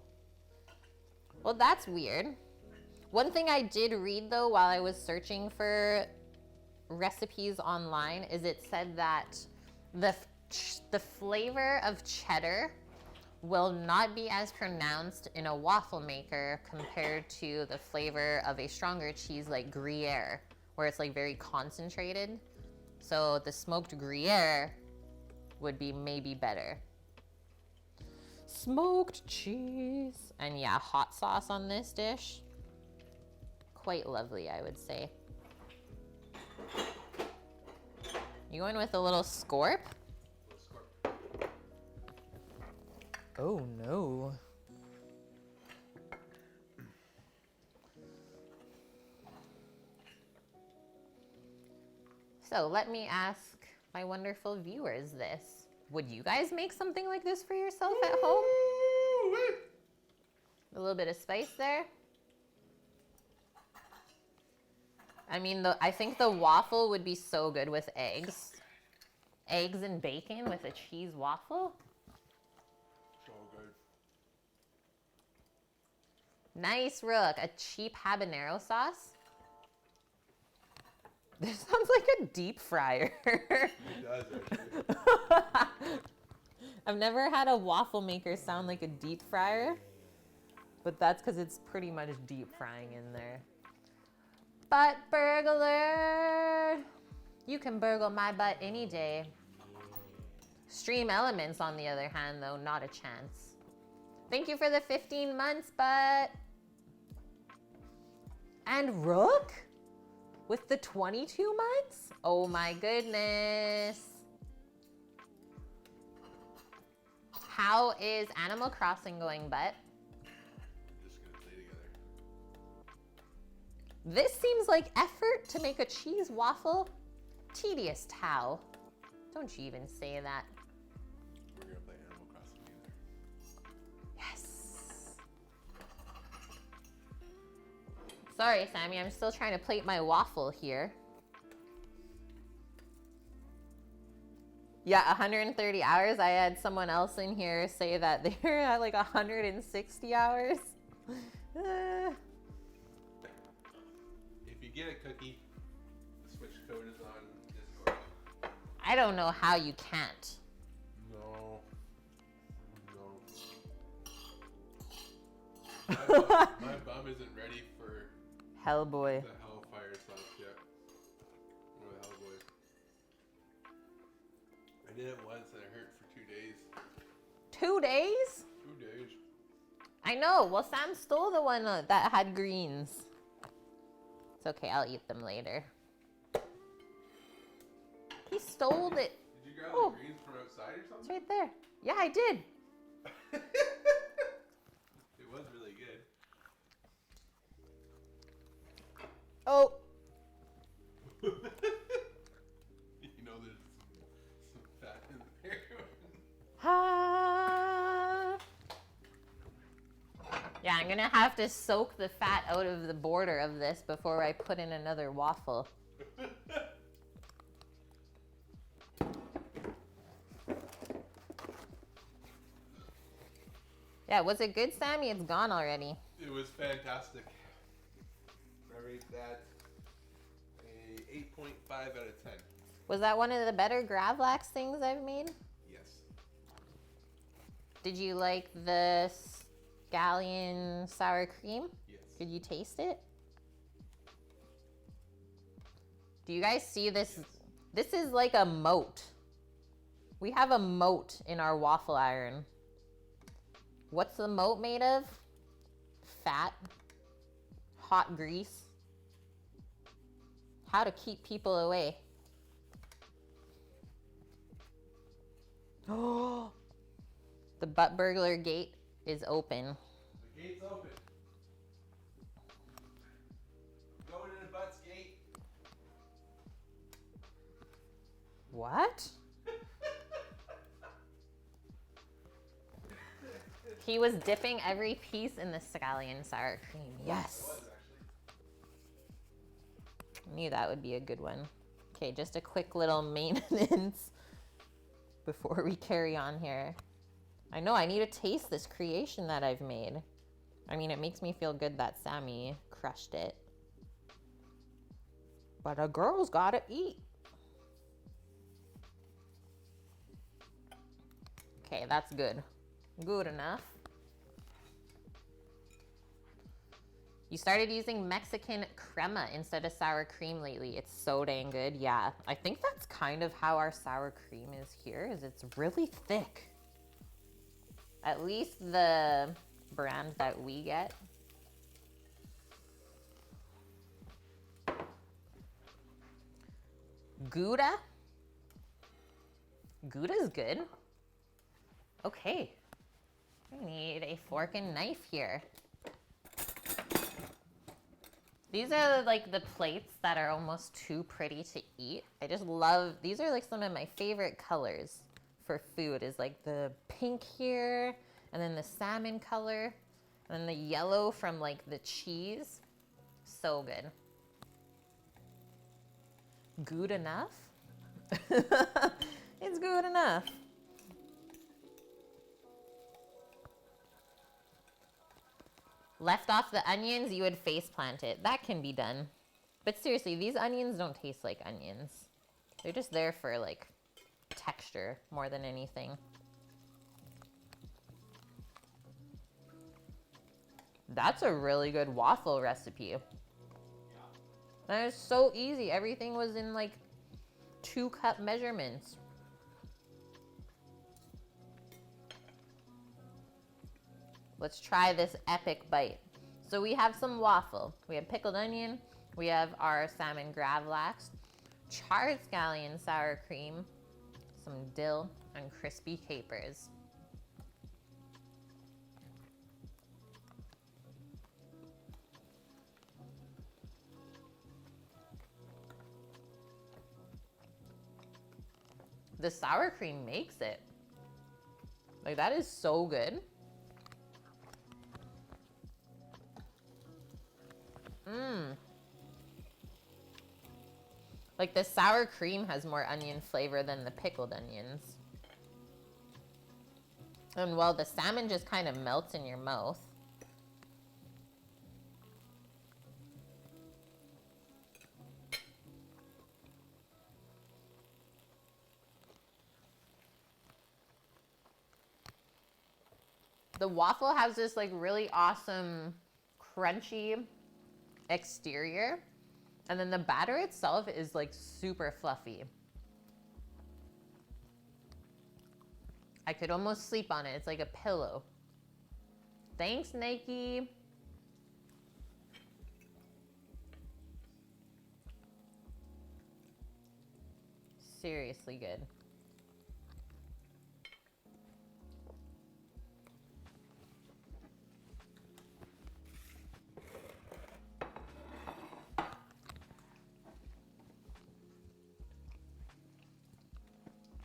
Well, that's weird. One thing I did read though while I was searching for recipes online is it said that the flavor of cheddar will not be as pronounced in a waffle maker compared to the flavor of a stronger cheese like Gruyere, where it's like very concentrated. So the smoked Gruyere would be maybe better. Smoked cheese. And yeah, hot sauce on this dish. Quite lovely, I would say. You going with a little scorp? Oh no. So let me ask my wonderful viewers this. Would you guys make something like this for yourself at home? A little bit of spice there. I mean, I think the waffle would be so good with eggs. Eggs and bacon with a cheese waffle. So good. Nice, Rook. A cheap habanero sauce. This sounds like a deep fryer. It does actually. I've never had a waffle maker sound like a deep fryer, but that's because it's pretty much deep frying in there. Butt burglar! You can burgle my butt any day. Stream Elements, on the other hand, though, not a chance. Thank you for the 15 months, butt. And Rook? With the 22 months? Oh my goodness. How is Animal Crossing going, butt? Just gonna play together. This seems like effort to make a cheese waffle. Tedious Tao. Don't you even say that. We're gonna play Animal Crossing together. Yes. Sorry, Sammy, I'm still trying to plate my waffle here. Yeah, 130 hours. I had someone else in here say that they're at like 160 hours. If you get a cookie, the switch code is on Discord. I don't know how you can't. No. My bum isn't ready for Hellboy. the Hellfire sauce yet. Or the Hellboy. I did it once and it hurt for 2 days. 2 days? 2 days. I know. Well, Sam stole the one that had greens. It's okay. I'll eat them later. He He stole it. Did you grab Oh. the greens from outside or It's something? right there. Yeah, I did. It was really good. Oh. You know there's some fat in there. Ah. Yeah, I'm gonna have to soak the fat out of the border of this before I put in another waffle. Yeah, was it good, Sammy? It's gone already. It was fantastic. I rate that a 8.5 out of 10. Was that one of the better gravlax things I've made? Yes. Did you like the scallion sour cream? Yes. Could you taste it? Do you guys see this? Yes. This is like a moat. We have a moat in our waffle iron. What's the moat made of? Fat, hot grease. How to keep people away. Oh, the butt burglar gate is open. The gate's open. Going in the butts gate. What? He was dipping every piece in the scallion sour cream. Yes. It was actually. Knew that would be a good one. Okay, just a quick little maintenance before we carry on here. I know I need to taste this creation that I've made. I mean, it makes me feel good that Sammy crushed it. But a girl's gotta eat. Okay, that's good. Good enough. You started using Mexican crema instead of sour cream lately. It's so dang good. Yeah, I think that's kind of how our sour cream is here, is it's really thick. At least the brand that we get. Gouda. Gouda's good. Okay. I need a fork and knife here. These are like the plates that are almost too pretty to eat. I just love, these are like some of my favorite colors for food, is like the pink here, and then the salmon color, and then the yellow from like the cheese. So good. Good enough? It's good enough. Left off the onions, you would face plant it. That can be done. But seriously, these onions don't taste like onions. They're just there for like texture more than anything. That's a really good waffle recipe. That is so easy. Everything was in like 2-cup measurements. Let's try this epic bite. So we have some waffle. We have pickled onion. We have our salmon gravlax, charred scallion sour cream, some dill, and crispy capers. The sour cream makes it. Like, that is so good. Like, the sour cream has more onion flavor than the pickled onions. And well, the salmon just kind of melts in your mouth. The waffle has this like really awesome crunchy exterior, and then the batter itself is like super fluffy. I could almost sleep on it. It's like a pillow. Thanks, Nike. Seriously good.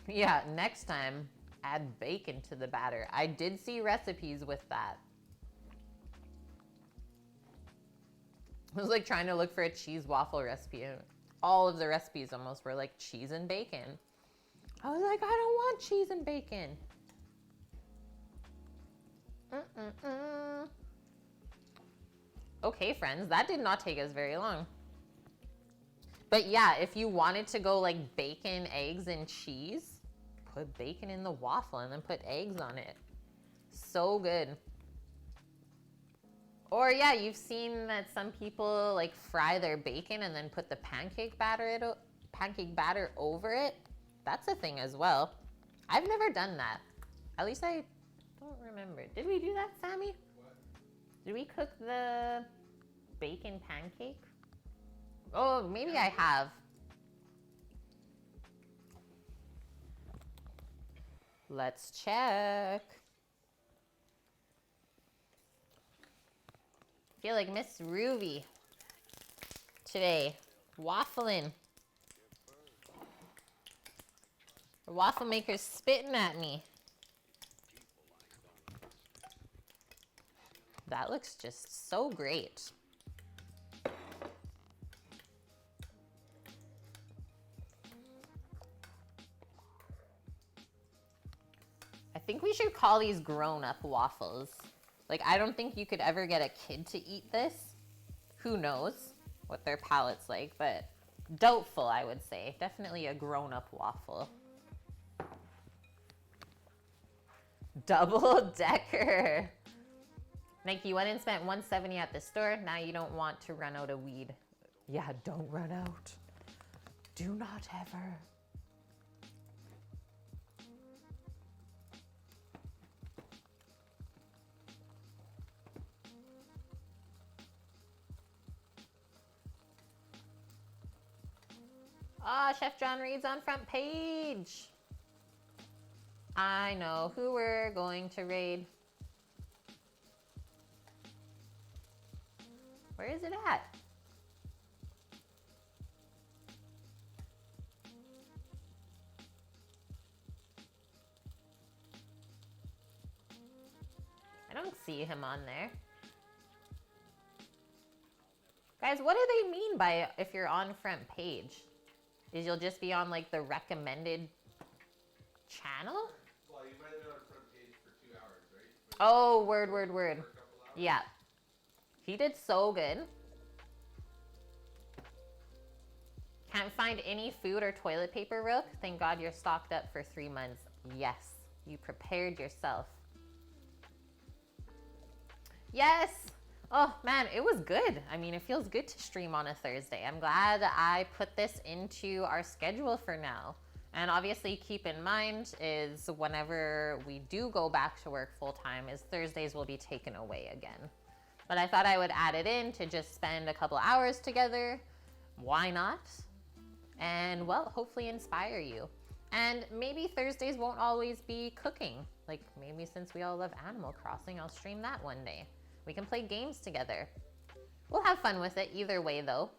Yeah, next time, add bacon to the batter. I did see recipes with that. I was like trying to look for a cheese waffle recipe, and all of the recipes almost were like cheese and bacon. I was like, I don't want cheese and bacon. Okay, friends, that did not take us very long. But yeah, if you wanted to go like bacon, eggs, and cheese, put bacon in the waffle and then put eggs on it. So good. Or yeah, you've seen that some people like fry their bacon and then put the pancake batter over it. That's a thing as well. I've never done that. At least I don't remember. Did we do that, Sammy? What? Did we cook the bacon pancake? Oh, maybe I have. Let's check. Feel like Miss Ruby today, waffling. The waffle maker's spitting at me. That looks just so great. I think we should call these grown-up waffles. Like, I don't think you could ever get a kid to eat this. Who knows what their palate's like, but doubtful, I would say. Definitely a grown-up waffle. Double decker. Like, you went and spent $170 at the store. Now you don't want to run out of weed. Yeah, don't run out. Do not ever. Ah, Chef John Reed's on front page. I know who we're going to raid. Where is it at? I don't see him on there. Guys, what do they mean by if you're on front page? Is you'll just be on like the recommended channel? Well, you might have been on front page for 2 hours, right? Oh, word. For a couple hours. Yeah. He did so good. Can't find any food or toilet paper, Rook? Thank God you're stocked up for 3 months. Yes, you prepared yourself. Yes. Oh man, it was good. I mean, it feels good to stream on a Thursday. I'm glad I put this into our schedule for now. And obviously keep in mind is whenever we do go back to work full time is Thursdays will be taken away again. But I thought I would add it in to just spend a couple hours together. Why not? And well, hopefully inspire you. And maybe Thursdays won't always be cooking. Like maybe since we all love Animal Crossing, I'll stream that one day. We can play games together. We'll have fun with it either way though.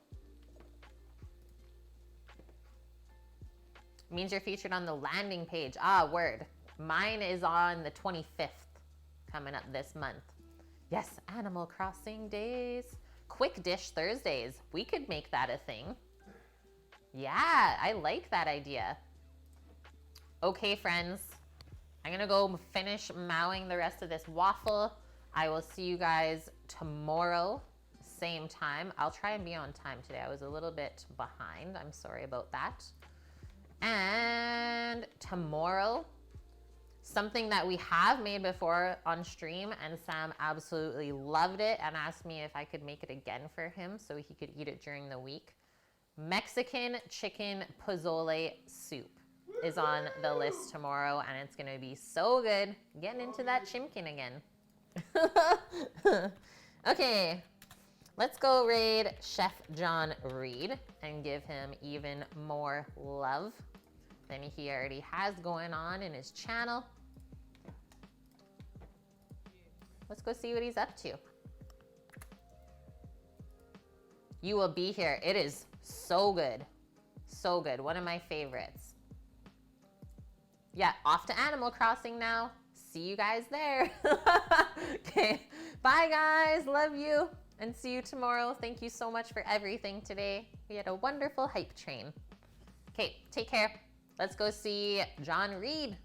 Means you're featured on the landing page. Ah, word. Mine is on the 25th, coming up this month. Yes, Animal Crossing days. Quick Dish Thursdays. We could make that a thing. Yeah, I like that idea. Okay, friends. I'm gonna go finish mowing the rest of this waffle. I will see you guys tomorrow, same time. I'll try and be on time today. I was a little bit behind. I'm sorry about that. And tomorrow, something that we have made before on stream, and Sam absolutely loved it and asked me if I could make it again for him so he could eat it during the week. Mexican chicken pozole soup is on the list tomorrow, and it's gonna be so good. Getting into that chimkin again. Okay, let's go raid Chef John Reed and give him even more love. than he already has going on in his channel. Let's go see what he's up to. You will be here. It is so good. So good. One of my favorites. Yeah, off to Animal Crossing now. See you guys there. Okay. Bye, guys. Love you. And see you tomorrow. Thank you so much for everything today. We had a wonderful hype train. Okay, take care. Let's go see John Reed.